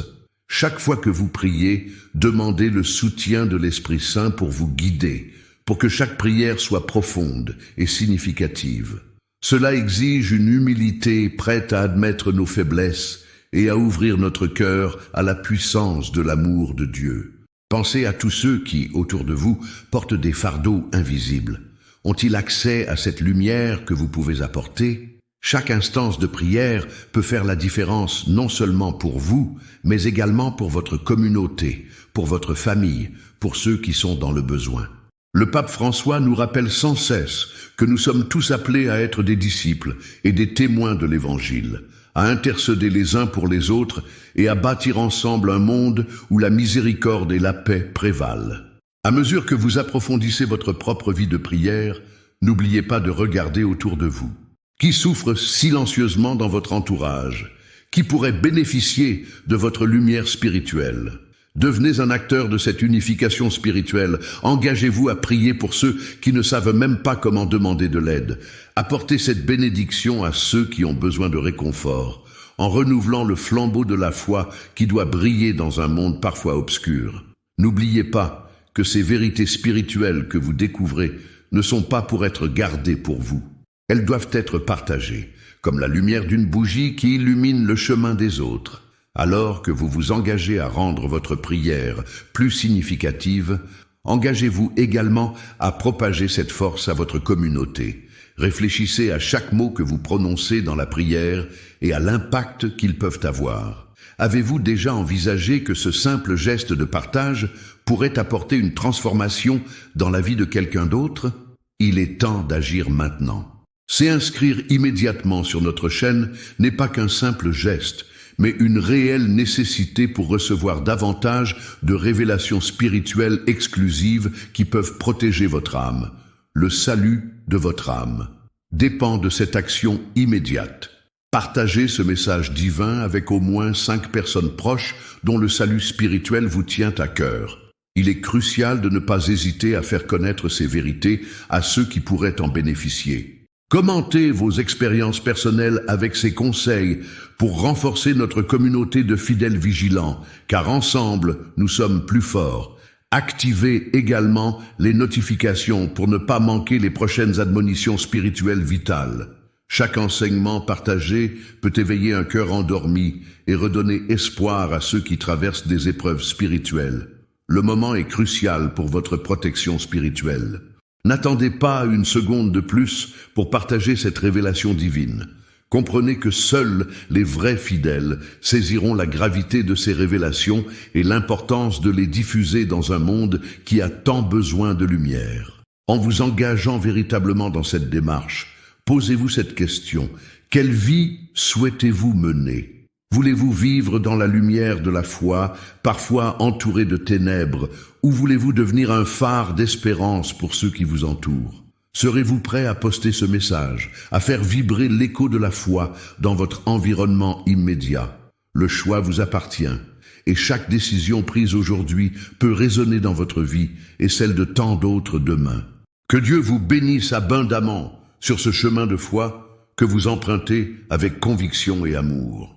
Chaque fois que vous priez, demandez le soutien de l'Esprit Saint pour vous guider, pour que chaque prière soit profonde et significative. Cela exige une humilité prête à admettre nos faiblesses et à ouvrir notre cœur à la puissance de l'amour de Dieu. Pensez à tous ceux qui, autour de vous, portent des fardeaux invisibles. Ont-ils accès à cette lumière que vous pouvez apporter? Chaque instance de prière peut faire la différence non seulement pour vous, mais également pour votre communauté, pour votre famille, pour ceux qui sont dans le besoin. Le pape François nous rappelle sans cesse que nous sommes tous appelés à être des disciples et des témoins de l'Évangile, à intercéder les uns pour les autres et à bâtir ensemble un monde où la miséricorde et la paix prévalent. À mesure que vous approfondissez votre propre vie de prière, n'oubliez pas de regarder autour de vous. Qui souffre silencieusement dans votre entourage? Qui pourrait bénéficier de votre lumière spirituelle? Devenez un acteur de cette unification spirituelle. Engagez-vous à prier pour ceux qui ne savent même pas comment demander de l'aide. Apportez cette bénédiction à ceux qui ont besoin de réconfort, en renouvelant le flambeau de la foi qui doit briller dans un monde parfois obscur. N'oubliez pas que ces vérités spirituelles que vous découvrez ne sont pas pour être gardées pour vous. Elles doivent être partagées, comme la lumière d'une bougie qui illumine le chemin des autres. Alors que vous vous engagez à rendre votre prière plus significative, engagez-vous également à propager cette force à votre communauté. Réfléchissez à chaque mot que vous prononcez dans la prière et à l'impact qu'ils peuvent avoir. Avez-vous déjà envisagé que ce simple geste de partage pourrait apporter une transformation dans la vie de quelqu'un d'autre? Il est temps d'agir maintenant. S'inscrire immédiatement sur notre chaîne n'est pas qu'un simple geste, mais une réelle nécessité pour recevoir davantage de révélations spirituelles exclusives qui peuvent protéger votre âme. Le salut de votre âme dépend de cette action immédiate. Partagez ce message divin avec au moins 5 personnes proches dont le salut spirituel vous tient à cœur. Il est crucial de ne pas hésiter à faire connaître ces vérités à ceux qui pourraient en bénéficier. Commentez vos expériences personnelles avec ces conseils pour renforcer notre communauté de fidèles vigilants, car ensemble, nous sommes plus forts. Activez également les notifications pour ne pas manquer les prochaines admonitions spirituelles vitales. Chaque enseignement partagé peut éveiller un cœur endormi et redonner espoir à ceux qui traversent des épreuves spirituelles. Le moment est crucial pour votre protection spirituelle. N'attendez pas une seconde de plus pour partager cette révélation divine. Comprenez que seuls les vrais fidèles saisiront la gravité de ces révélations et l'importance de les diffuser dans un monde qui a tant besoin de lumière. En vous engageant véritablement dans cette démarche, posez-vous cette question. Quelle vie souhaitez-vous mener ? Voulez-vous vivre dans la lumière de la foi, parfois entouré de ténèbres, ou voulez-vous devenir un phare d'espérance pour ceux qui vous entourent? Serez-vous prêt à poster ce message, à faire vibrer l'écho de la foi dans votre environnement immédiat? Le choix vous appartient, et chaque décision prise aujourd'hui peut résonner dans votre vie et celle de tant d'autres demain. Que Dieu vous bénisse abondamment sur ce chemin de foi que vous empruntez avec conviction et amour.